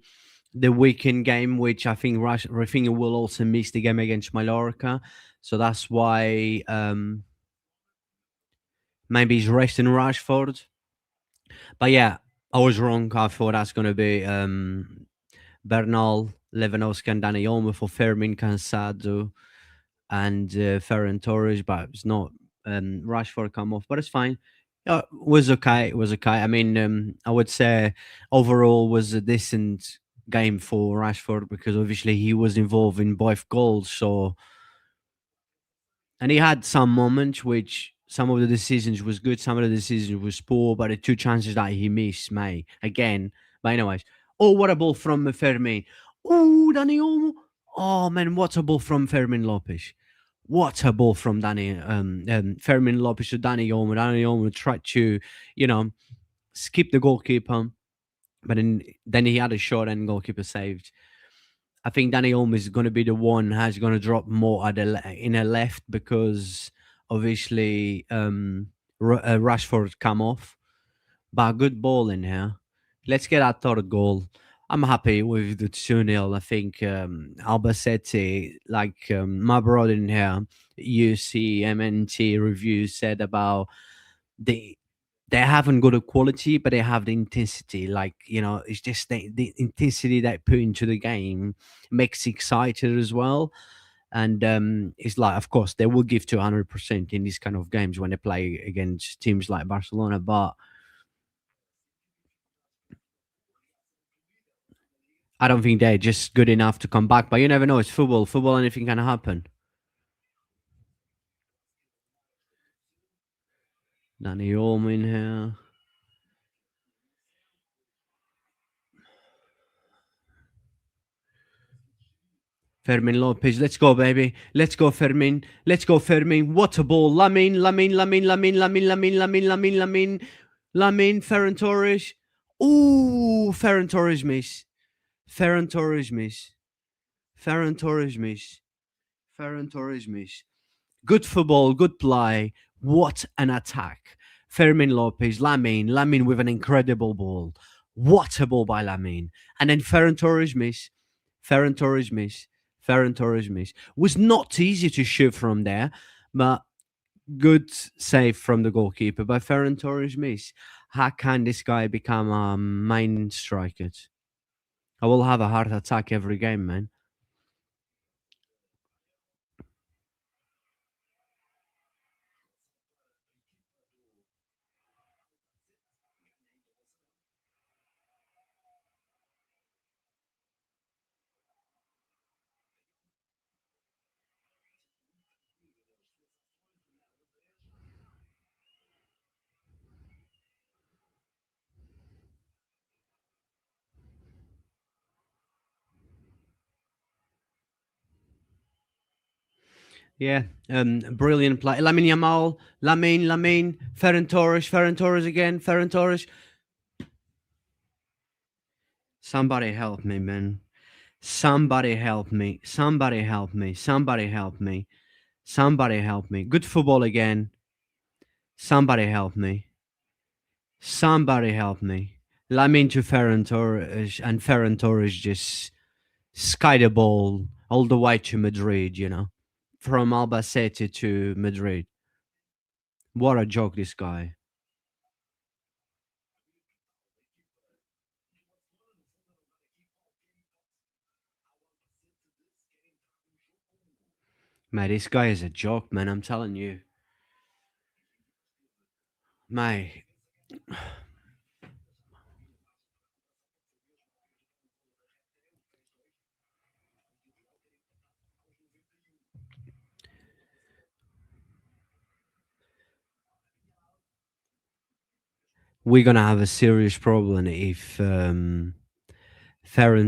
the weekend game, which I think Rafinha will also miss the game against Mallorca. So that's why maybe he's resting Rashford. But yeah, I was wrong. I thought that's going to be Bernal, Lewandowski, and Dani Olmo for Fermin Cansado and Ferran Torres, but it's not. Rashford come off, but it's fine. Was okay. It was okay. I mean, I would say overall was a decent game for Rashford because obviously he was involved in both goals. So, and he had some moments which some of the decisions was good, some of the decisions was poor, but the two chances that he missed, May again. But anyways, oh, what a ball from Fermin! Oh, Dani Olmo! Oh man, what a ball from Fermin Lopez! What a ball from Fermin Lopez to Dani Olmo. Dani Olmo tried to, you know, skip the goalkeeper, but then he had a shot and goalkeeper saved. I think Danny Olmo is going to be the one who's going to drop more at in a left because obviously Rashford come off, but a good ball in here. Let's get our third goal. I'm happy with the 2-0. I think Albacete, like my brother in here, UCMNT review said about the they haven't got a quality, but they have the intensity. Like, you know, it's just the intensity they put into the game makes it excited as well. And it's like, of course, they will give 200% in these kind of games when they play against teams like Barcelona. But I don't think they're just good enough to come back. But you never know. It's football. Football, anything can happen. Danny Olmo in here. Fermin Lopez, let's go, baby. Let's go, Fermin. Let's go, Fermin. What a ball. Lamin, Ferran Torres. Ooh, Ferran Torres miss. Ferran Torres miss. Ferran Torres miss. Ferran Torres miss. Good football, good play. What an attack. Fermin Lopez, Lamin with an incredible ball. What a ball by Lamin. And then Ferran Torres miss. Ferran Torres miss. Ferran Torres miss. Was not easy to shoot from there, But good save from the goalkeeper. But Ferran Torres miss. How can this guy become a main striker? I will have a heart attack every game, man. Yeah, brilliant play. Lamine Yamal, Lamine, Ferran Torres again, Ferran Torres. Somebody help me, man. Somebody help me. Somebody help me. Somebody help me. Somebody help me. Good football again. Somebody help me. Somebody help me. Lamine to Ferran Torres, and Ferran Torres just sky the ball all the way to Madrid, from Albacete to Madrid. What a joke, this guy. Man, this guy is a joke, man. I'm telling you. Mate, we're gonna have a serious problem if Ferran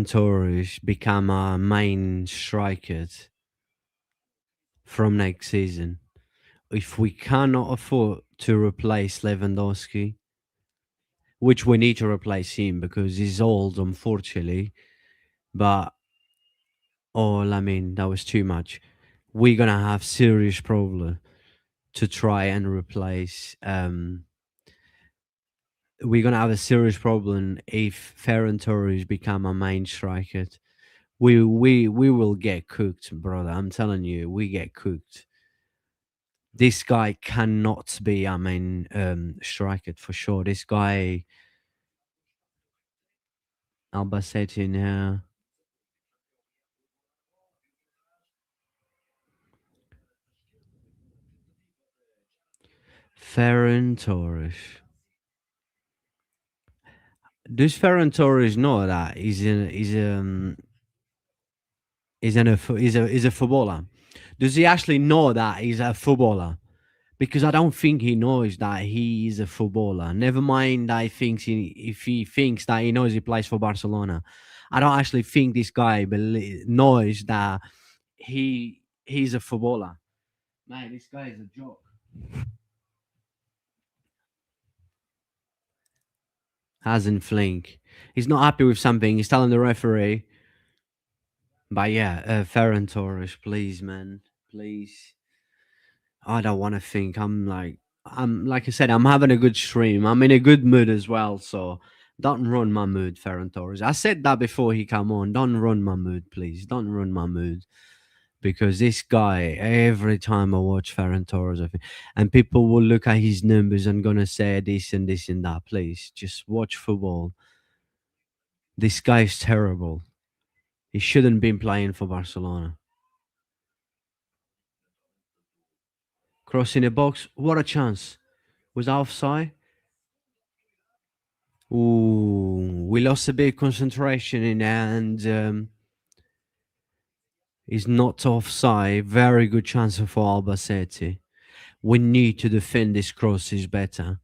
Torres become our main striker from next season. If we cannot afford to replace Lewandowski, which we need to replace him because he's old, unfortunately. But I mean, that was too much. We're gonna have serious problem to try and replace. We're gonna have a serious problem if Ferran Torres become a main striker. We will get cooked, brother. I'm telling you, we get cooked. This guy cannot be a main striker for sure. This guy Albacete now. Ferran Torres. Does Ferran Torres know that he's a footballer? Does he actually know that he's a footballer? Because I don't think he knows that he is a footballer. Never mind that if he thinks that he knows he plays for Barcelona. I don't actually think this guy knows that he's a footballer. Man, this guy is a joke. Hasn't Flink. He's not happy with something. He's telling the referee. But yeah, Ferran Torres, please, man, please. I don't want to think. I'm like I said, I'm having a good stream. I'm in a good mood as well. So don't ruin my mood, Ferran Torres. I said that before he come on. Don't ruin my mood, please. Don't ruin my mood because this guy, every time I watch Ferran Torres, and people will look at his numbers and gonna say this and this and that. Please, just watch football. This guy is terrible. He shouldn't been playing for Barcelona. Crossing the box, what a chance. Was that offside? Ooh, we lost a bit of concentration in there, and he's not offside. Very good chance for Albacete. We need to defend these crosses better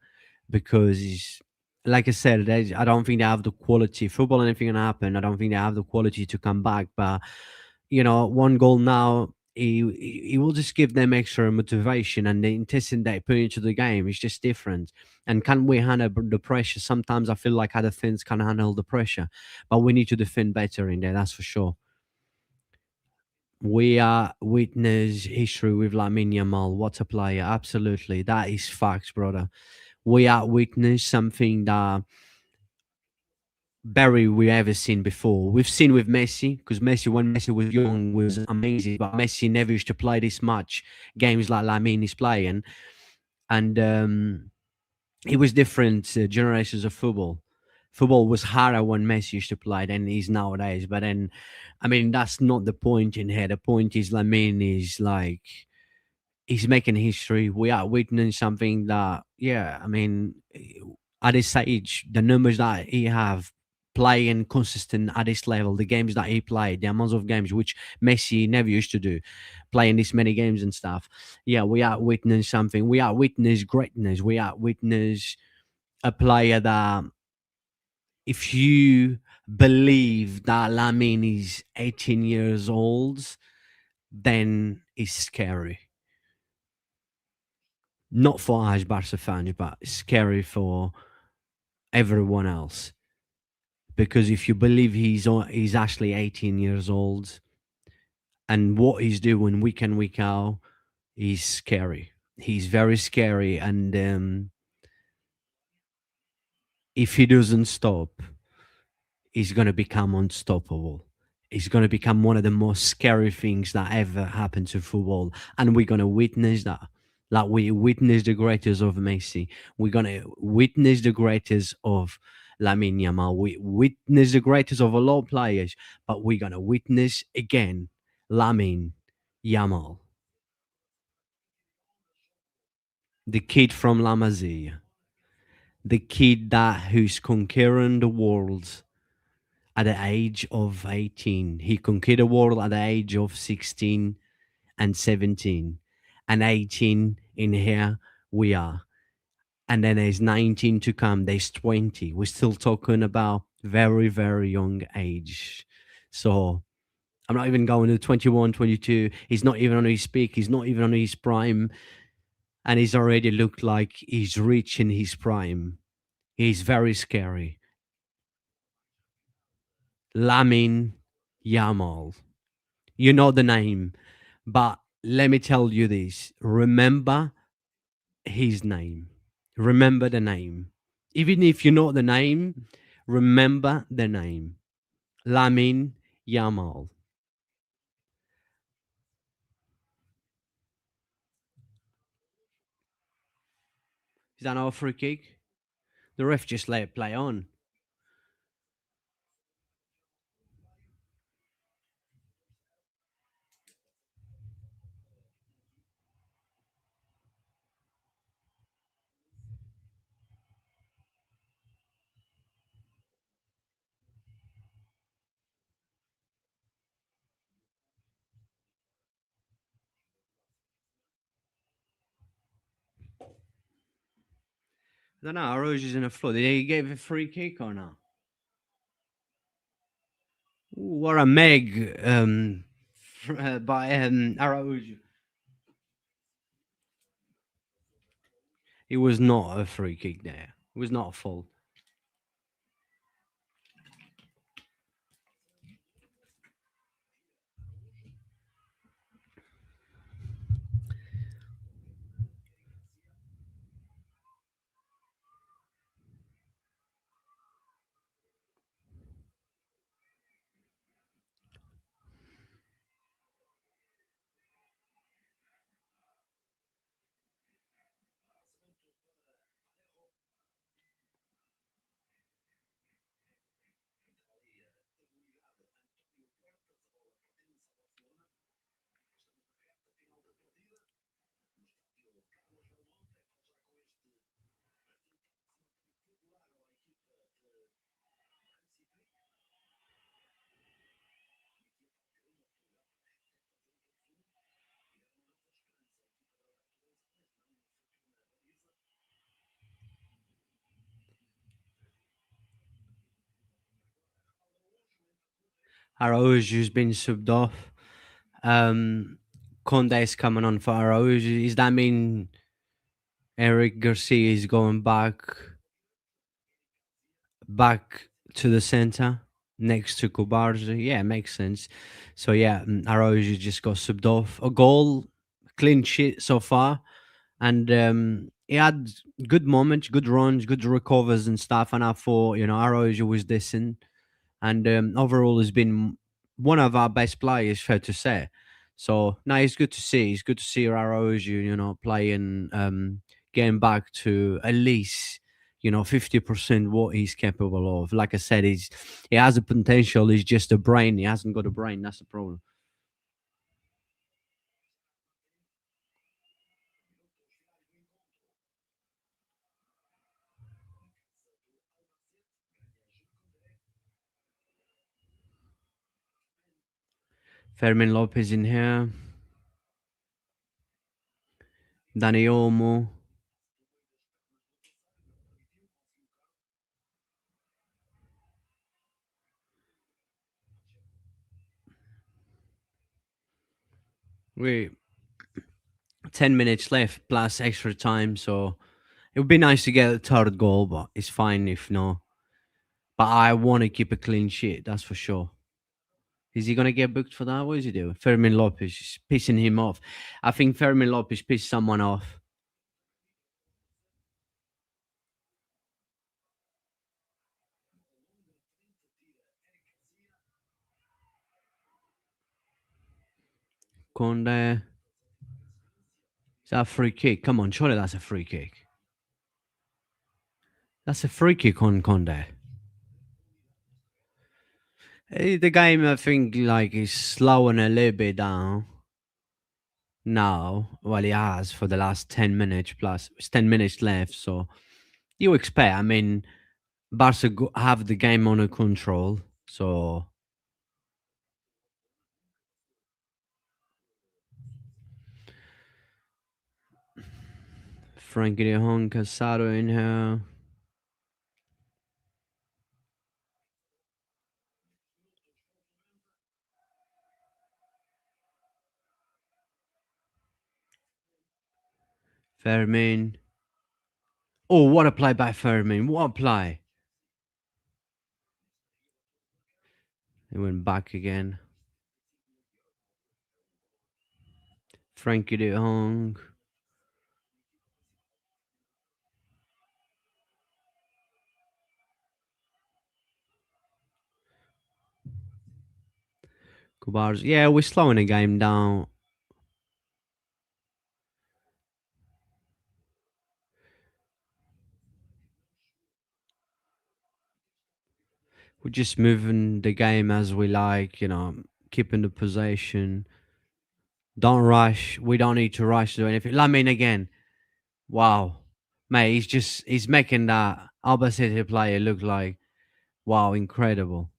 because he's, like I said, I don't think they have the quality. Football, anything can happen. I don't think they have the quality to come back. But one goal now, he will just give them extra motivation and the intensity they put into the game is just different. And can we handle the pressure? Sometimes I feel like other things can handle the pressure, but we need to defend better in there. That's for sure. We are witness history with Lamine Yamal. What a player! Absolutely, that is facts, brother. We are witness something that Barry we ever seen before. We've seen with Messi, because Messi, when Messi was young, was amazing. But Messi never used to play this much games like Lamine is playing, and it was different generations of football. Football was harder when Messi used to play than it is nowadays. But then, I mean, that's not the point in here. The point is Lamine is like he's making history. We are witnessing something that, yeah, I mean, at this age, the numbers that he have playing consistent at this level, the games that he played, the amounts of games which Messi never used to do, playing this many games and stuff. Yeah, we are witnessing something. We are witness greatness. We are witness a player that, if you believe that Lamine is 18 years old, then it's scary. Not for us Barca fans, but scary for everyone else. Because if you believe he's actually 18 years old and what he's doing week in week out, he's scary. He's very scary, and if he doesn't stop, he's gonna become unstoppable. It's gonna become one of the most scary things that ever happened to football, and we're gonna witness that. Like we witnessed the greatest of Messi, we're gonna witness the greatest of Lamine Yamal. We witness the greatest of a lot of players, but we're gonna witness again Lamine Yamal, the kid from La Masia, the kid that who's conquering the world at the age of 18. He conquered the world at the age of 16 and 17. And 18 in here we are. And then there's 19 to come. There's 20. We're still talking about very, very young age. So I'm not even going to 21, 22. He's not even on his peak. He's not even on his prime. And he's already looked like he's reaching his prime. He's very scary. Lamin Yamal. You know the name, but let me tell you this: remember his name. Remember the name. Even if you know the name, remember the name. Lamin Yamal. Is that not a free kick? The ref just let it play on. I don't know. Arojo's in the floor. Did he give a free kick or not? Ooh, what a meg by Araújo. It was not a free kick there. It was not a fault. Araújo's been subbed off. Um, Conde's coming on for Araújo. Does that mean Eric Garcia is going back to the center next to Kubarzi? Yeah, makes sense. So yeah, Araújo just got subbed off. A goal, clean sheet so far, and he had good moments, good runs, good recovers and stuff. And I thought, Araujo was decent. And overall, has been one of our best players, fair to say. So, no, it's good to see. It's good to see Araujo, playing, getting back to at least, 50% what he's capable of. Like I said, he has a potential. He's just a brain. He hasn't got a brain. That's the problem. Fermin Lopez in here. Dani Olmo. We 10 minutes left plus extra time, so it would be nice to get a third goal, but it's fine if no. But I want to keep a clean sheet, that's for sure. Is he going to get booked for that? What is he doing? Fermin Lopez is pissing him off. I think Fermin Lopez pissed someone off. Conde. Is that a free kick? Come on, surely that's a free kick. That's a free kick on Conde. The game, I think, like, is slowing a little bit down now. Well, he has for the last 10 minutes plus. It's 10 minutes left, so you expect. I mean, Barca have the game under control, so Frankie de Jong, Casado in here. Fermin. Oh, what a play by Fermin. What a play. He went back again. Frankie de Jong. Kubars. Yeah, we're slowing the game down. We're just moving the game as we like, keeping the possession. Don't rush. We don't need to rush to do anything. Lamin again. Wow. Mate, he's making that Albacete player look like, wow, incredible.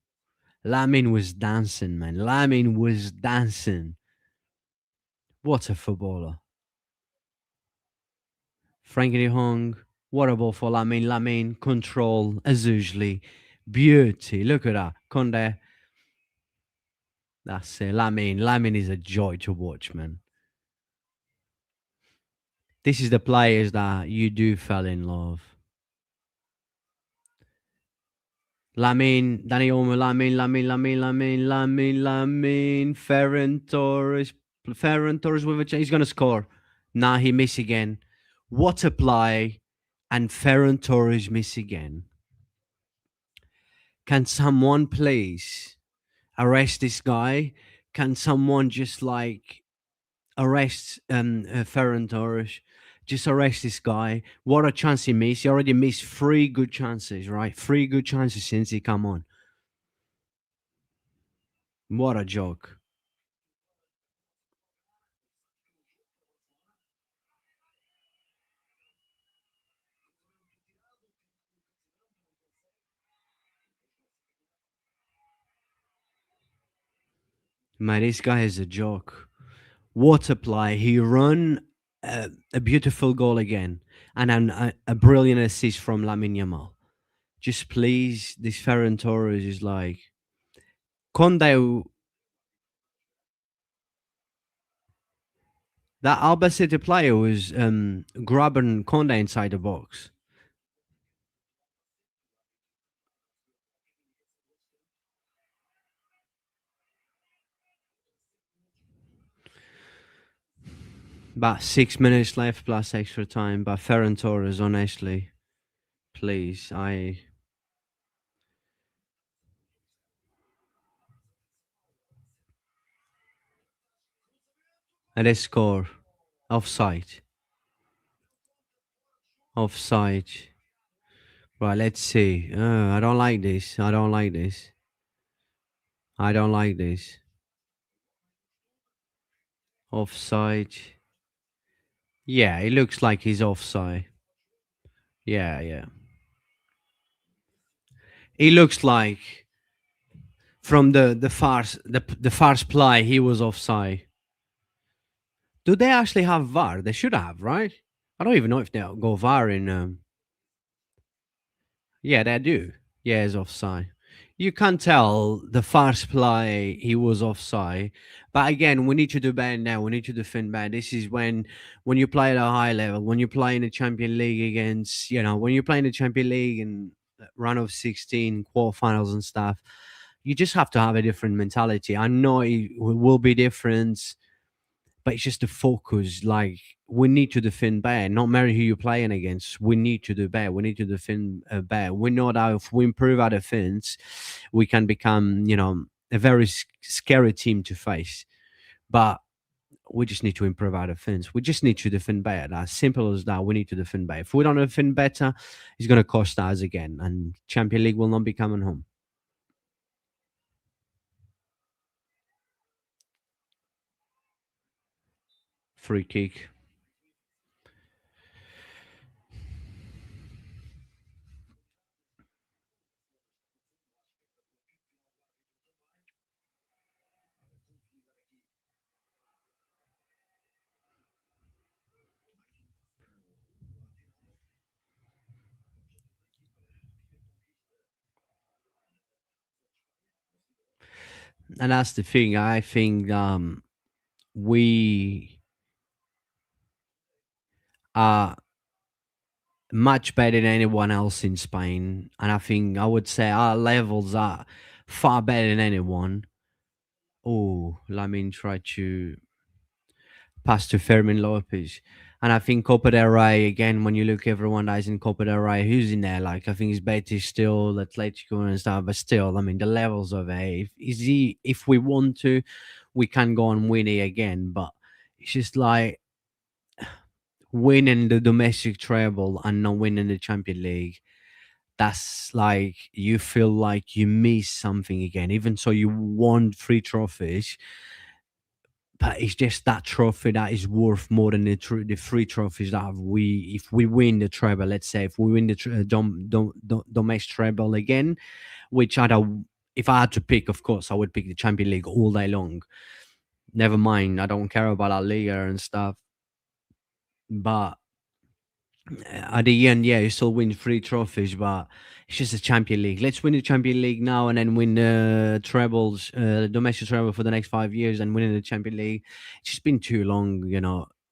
Lamin was dancing, man. Lamin was dancing. What a footballer. Frankie de Jong. What a ball for Lamin. Lamin, control, as usually. Beauty. Look at that. Conde. That's it. Lamin. Lamin is a joy to watch, man. This is the players that you do fell in love. Lamin, Dani Olmo, Lamin, Ferran Torres with a chance. He's going to score. Nah, he miss again. What a play. And Ferran Torres miss again. Can someone please arrest this guy? Can someone just like arrest Ferran Torres? Just arrest this guy. What a chance he missed. He already missed three good chances, right? Three good chances since he come on. What a joke. Man, this guy is a joke. What a play. He run a beautiful goal again. And a brilliant assist from Lamine Yamal. Just please, this Ferran Torres is like... Conde, that Albacete player was grabbing Conde inside the box. About 6 minutes left plus extra time. But Ferran Torres, honestly, please, let's score. Offside. Offside. Right, let's see. I don't like this. I don't like this. I don't like this. Offside. Yeah, it looks like he's offside. Yeah, yeah. It looks like from the farce play he was offside. Do they actually have VAR? They should have, right? I don't even know if they go VAR in. Yeah, they do. Yeah, he's offside. You can't tell the first play he was offside. But again, we need to do better now. We need to defend better. This is when you play at a high level, when you play in the Champion League against, when you play in the Champion League and round of 16, quarterfinals and stuff, you just have to have a different mentality. I know it will be different, but it's just the focus. Like we need to defend better. No matter who you're playing against, we need to do better. We need to defend better. We know that if we improve our defense, we can become, a very scary team to face. But we just need to improve our defense. We just need to defend better. As simple as that. We need to defend better. If we don't defend better, it's going to cost us again, and Champion League will not be coming home. Free kick. And that's the thing. I think we are much better than anyone else in Spain. And I think I would say our levels are far better than anyone. Oh, let me try to pass to Fermin Lopez. And I think Copa del Rey, again, when you look everyone that is in Copa del Rey, who's in there? Like, I think it's Betis still, Atletico and stuff, but still, I mean, the levels of it. If we want to, we can go and win it again. But it's just like winning the domestic treble and not winning the Champions League. That's like you feel like you miss something again. Even so, you won three trophies, but it's just that trophy that is worth more than the three trophies that we. If we win the treble, let's say if we win the domestic treble again, which I don't. If I had to pick, of course, I would pick the Champions League all day long. Never mind, I don't care about La Liga and stuff, but at the end, yeah, you still win three trophies, but it's just a Champion League. Let's win the Champion League now and then win the trebles, domestic treble for the next 5 years and winning the Champion League. It's just been too long,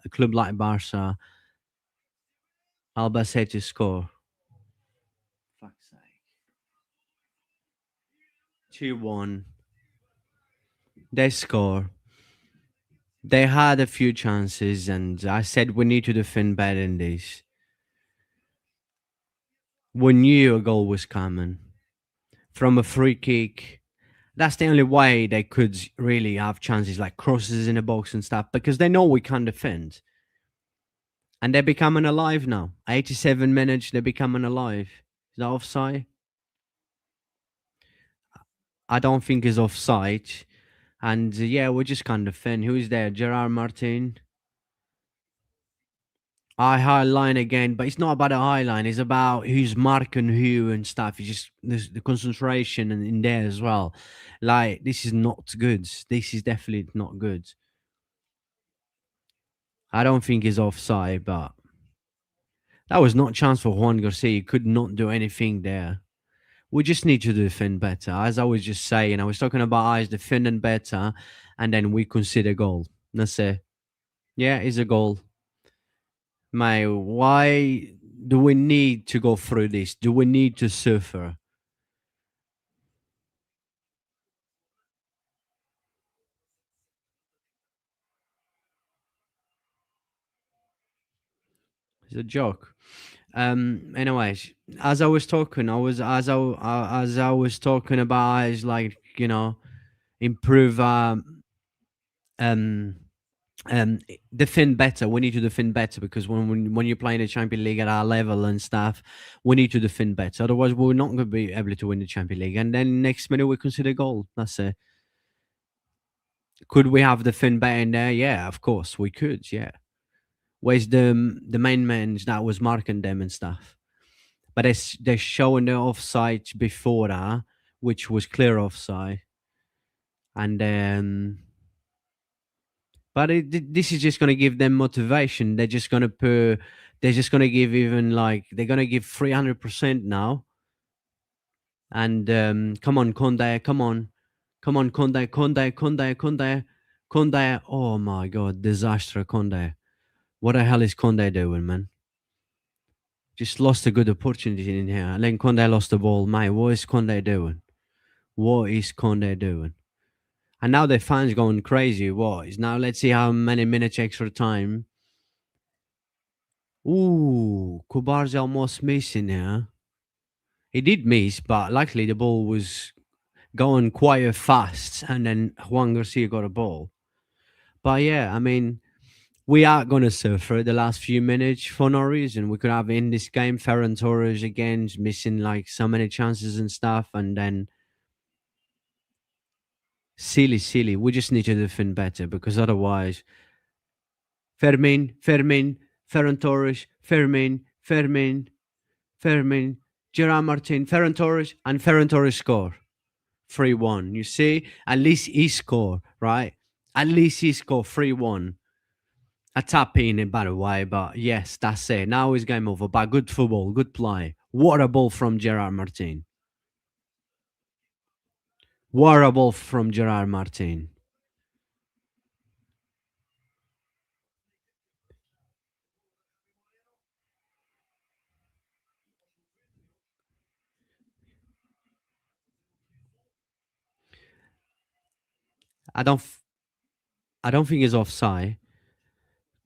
A club like Barca, Albacete score. Fuck's sake. 2-1. They score. They had a few chances, and I said we need to defend better than this. We knew a goal was coming from a free kick. That's the only way they could really have chances like crosses in the box and stuff because they know we can't defend. And they're becoming alive now. 87 minutes, they're becoming alive. Is that offside? I don't think it's offside. And yeah, we just can't defend. Who is there? Gerard Martin. I high line again, but it's not about a high line. It's about who's marking who and stuff. It's just there's the concentration in there as well. Like this is not good. This is definitely not good. I don't think he's offside, but that was not a chance for Juan Garcia. He could not do anything there. We just need to defend better. As I was just saying, I was talking about us defending better, and then we consider goal. That's it. Yeah, it's a goal. Mate, why do we need to go through this? Do we need to suffer? It's a joke. Anyways, as I was talking, as I was talking about is like, improve um defend better. We need to defend better because when you're playing the Champions League at our level and stuff, we need to defend better. Otherwise, we're not going to be able to win the Champions League. And then next minute we consider goal. That's it. Could we have defend better in there? Yeah, of course we could. Yeah. Where's the main man that was marking them and stuff? But they're showing the offside before that, which was clear offside, and then. But this is just going to give them motivation. They're just going to put. They're just going to give even like they're going to give 300% now. And come on, Conde, come on, Conde, Conde, Conde, Conde, Conde. Oh my God, disaster, Conde. What the hell is Conde doing, man? Just lost a good opportunity in here. And then Conde lost the ball. Mate, what is Conde doing? What is Conde doing? And now the fans going crazy. What is now? Let's see how many minutes extra time. Ooh, Kubar's almost missing here. He did miss, but luckily the ball was going quite fast, and then Juan Garcia got a ball. But yeah, I mean, we are gonna suffer the last few minutes for no reason. We could have in this game Ferran Torres again missing like so many chances and stuff, and then silly. We just need to defend better because otherwise, Ferran Torres, Fermin, Gerard Martin, Ferran Torres, and Ferran Torres score 3-1. You see, at least he score, right? At least he score 3-1. A tap in, by the way, but yes, that's it. Now it's game over. But good football, good play. What a ball from Gerard Martin. What a ball from Gerard Martin. I don't, I don't think it's offside.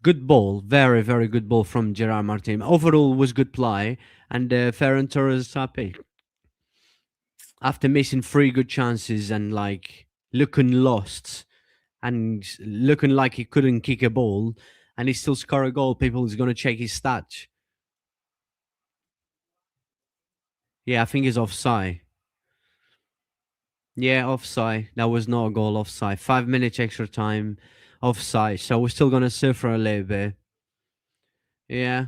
Good ball, very good ball from Gerard Martin. Overall was good play, and Ferran Torres happy after missing three good chances and like looking lost and looking like he couldn't kick a ball, and he still score a goal. People is gonna check his stats. Yeah, I think it's offside. Yeah, offside. That was not a goal. Offside. 5 minutes extra time. Offside. So we're still gonna suffer a little bit. Yeah.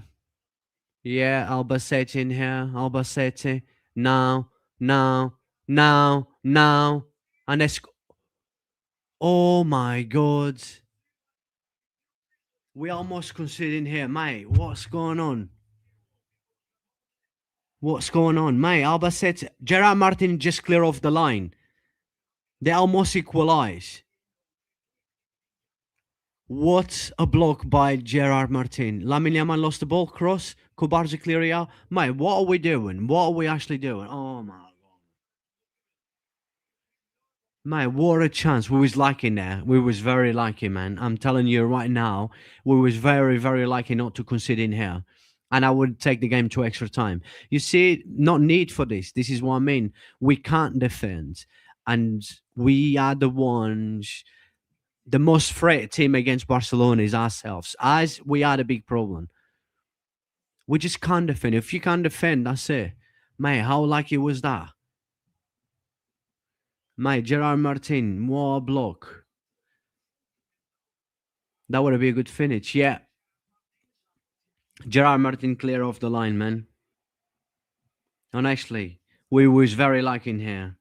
Yeah, Albacete in here. Albacete. Now, now. And it's. Oh my God. We almost conceding here, mate. What's going on? What's going on, mate? Albacete. Gerard Martin just clear off the line. They almost equalize. What a block by Gerard Martin. Lamine Yamal lost the ball, cross. Kubarza clear it out. Mate, what are we doing? What are we actually doing? Oh my God. Mate, what a chance. We was lucky there. We was very lucky, man. I'm telling you right now, we was very lucky not to concede in here. And I would take the game to extra time. You see, not need for this. This is what I mean. We can't defend. And we are the ones, the most threat team against Barcelona is ourselves. As we are the big problem. We just can't defend. If you can't defend, that's it. Mate, how lucky was that? Mate, Gerard Martin, what a block. That would be a good finish. Yeah. Gerard Martin clear off the line, man. And actually, we was very lucky in here.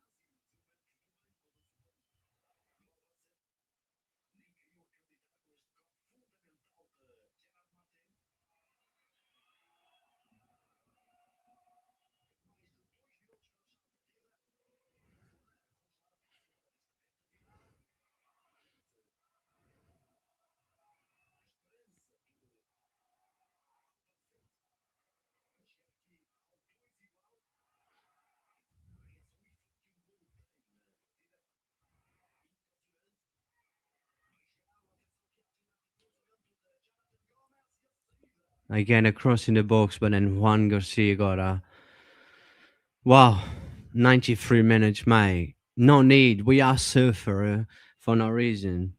Again, a cross in the box, but then Juan Garcia got a wow, 93 minutes, mate. No need. We are surfer for no reason.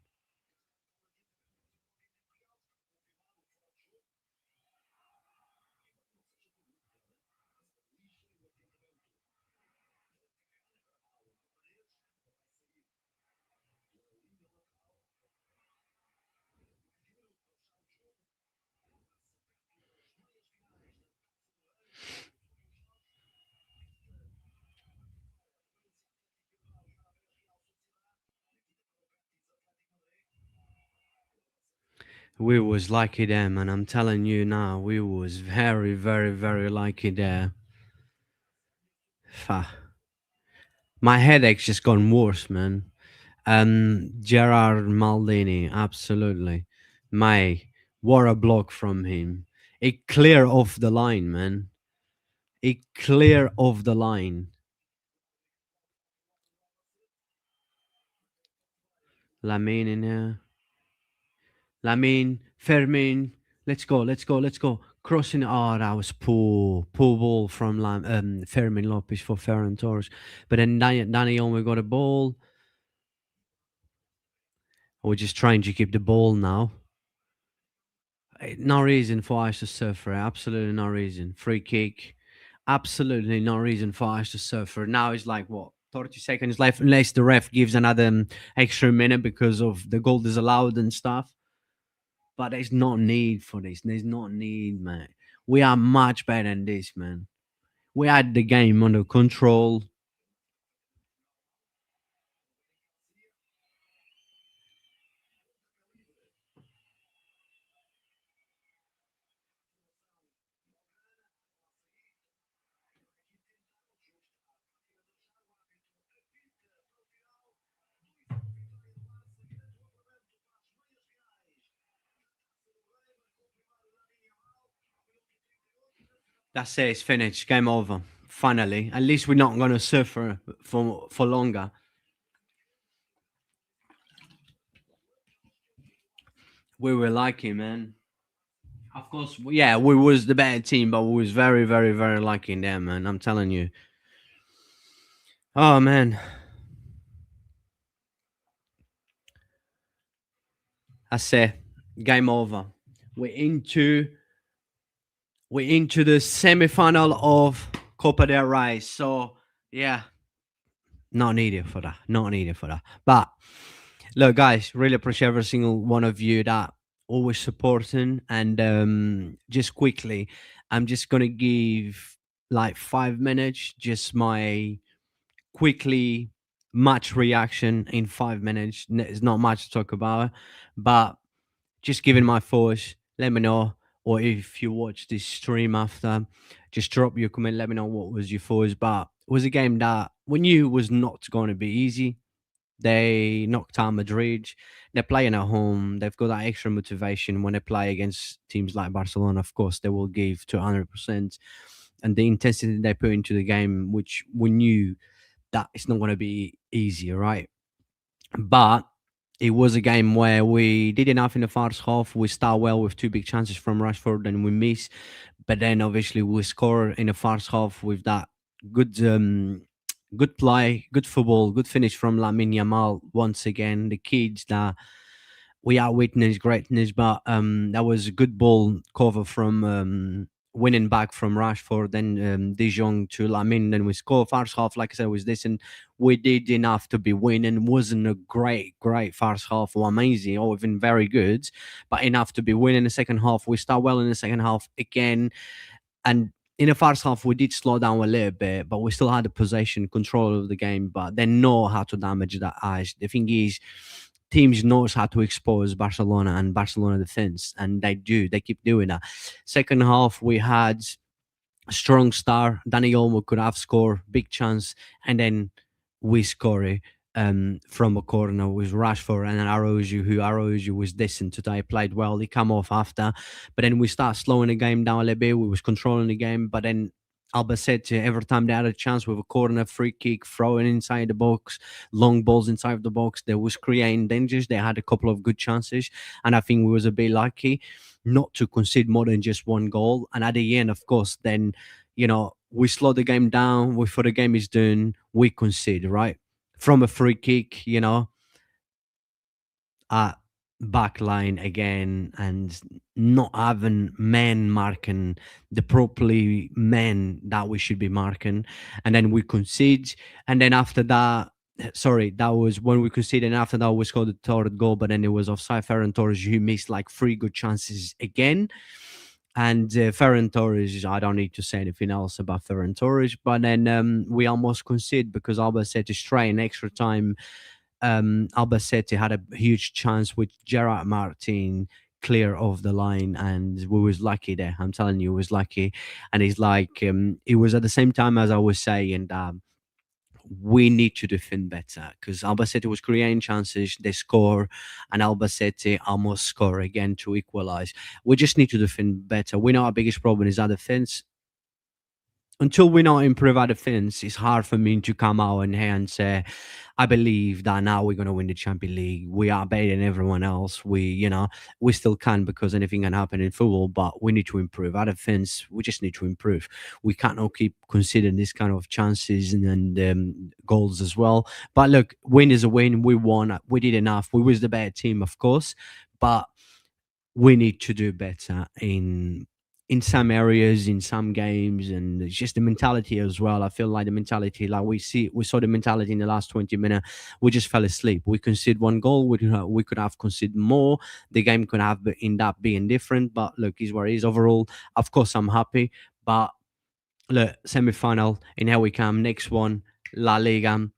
We was lucky there, man. I'm telling you now, we was very, very, very lucky there. Fa- My headache's just gone worse, man. Gerard Maldini, absolutely. My, what a block from him. It clear off the line, man. It clear off the line. Lamine in here. Lamine, Fermin. Let's go, let's go, let's go. Crossing. Oh, that was poor. Poor ball from Fermin Lopez for Ferran Torres. But then Danny Olmo got a ball. We're just trying to keep the ball now. No reason for us to serve for it. Absolutely no reason. Free kick. Absolutely no reason for us to serve for it. Now it's like what? 30 seconds left, unless the ref gives another extra minute because of the goal disallowed and stuff. But there's no need for this. There's no need, man. We are much better than this, man. We had the game under control. That's it. It's finished. Game over. Finally, at least we're not gonna suffer for longer. We were lucky, man. Of course, yeah, we was the better team, but we was very, very, very lucky in there, man. I'm telling you. Oh man, I say, game over. We're into we're into the semi-final of Copa del Rey. So yeah, not needed for that. Not needed for that. But look, guys, really appreciate every single one of you that always supporting. And just quickly, I'm just gonna give like 5 minutes, just my quickly match reaction in 5 minutes. There's not much to talk about, but just giving my thoughts. Let me know, or if you watch this stream after, just drop your comment. Let me know what was your thoughts. But it was a game that we knew was not going to be easy. They knocked out Madrid. They're playing at home. They've got that extra motivation when they play against teams like Barcelona. Of course, they will give to 100%, and the intensity they put into the game, which we knew that it's not going to be easy, right? But it was a game where we did enough in the first half. We start well with two big chances from Rashford, and we miss. But then obviously we score in the first half with that good, good play, good football, good finish from Lamine Yamal once again. The kids that we are witness greatness, but that was a good ball cover from winning back from Rashford, then De Jong to Lamine, then we score. First half, like I said, was this, and we did enough to be winning. Wasn't a great first half or amazing or even very good, but enough to be winning. The second half, we start well in the second half again, and in the first half, we did slow down a little bit, but we still had the possession control of the game. But they know how to damage that eyes. The thing is, teams knows how to expose Barcelona and Barcelona defense, and they do. They keep doing that. Second half, we had a strong star. Danny Olmo could have scored, big chance, and then we score it from a corner with Rashford and Araujo was decent today, played well. He come off after, but then we start slowing the game down a little bit. We was controlling the game, but then Albacete, every time they had a chance with a corner, free kick, throwing inside the box, long balls inside the box, they was creating dangers. They had a couple of good chances, and I think we was a bit lucky not to concede more than just one goal. And at the end, of course, then we slow the game down. Before the game is done, we concede, right, from a free kick. Uh back line again, and not having men marking the properly men that we should be marking, and then we concede. And then after that, sorry, that was when we conceded, and after that we scored the third goal, but then it was offside. Ferran Torres, who missed like three good chances again. And Ferran Torres, I don't need to say anything else about Ferran Torres. But then we almost conceded because Albacete is trying extra time. Albacete had a huge chance with Gerard Martin clear of the line, and we was lucky there. I'm telling you, we was lucky. And it's like it was at the same time as I was saying that we need to defend better because Albacete was creating chances, they score, and Albacete almost score again to equalize. We just need to defend better. We know our biggest problem is our defense. Until we not improve our defense, it's hard for me to come out and here and say, I believe that now we're going to win the Champions League. We are better than everyone else. We still can because anything can happen in football, but we need to improve our defense. We just need to improve. We cannot keep considering this kind of chances and goals as well. But look, win is a win. We won. We did enough. We was the better team, of course, but we need to do better in some areas, in some games, and it's just the mentality as well. I feel like the mentality, like we saw the mentality in the last 20 minutes. We just fell asleep. We conceded one goal. We could have conceded more. The game could have ended up being different. But look, is what it is. Overall, of course, I'm happy. But look, semi-final, and here we come. Next one, La Liga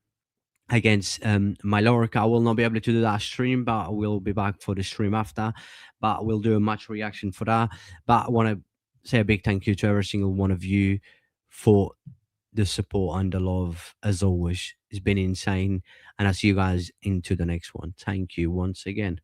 against Mallorca. I will not be able to do that stream, but I will be back for the stream after. But we'll do a match reaction for that. But I want to say a big thank you to every single one of you for the support and the love as always. It's been insane. And I'll see you guys into the next one. Thank you once again.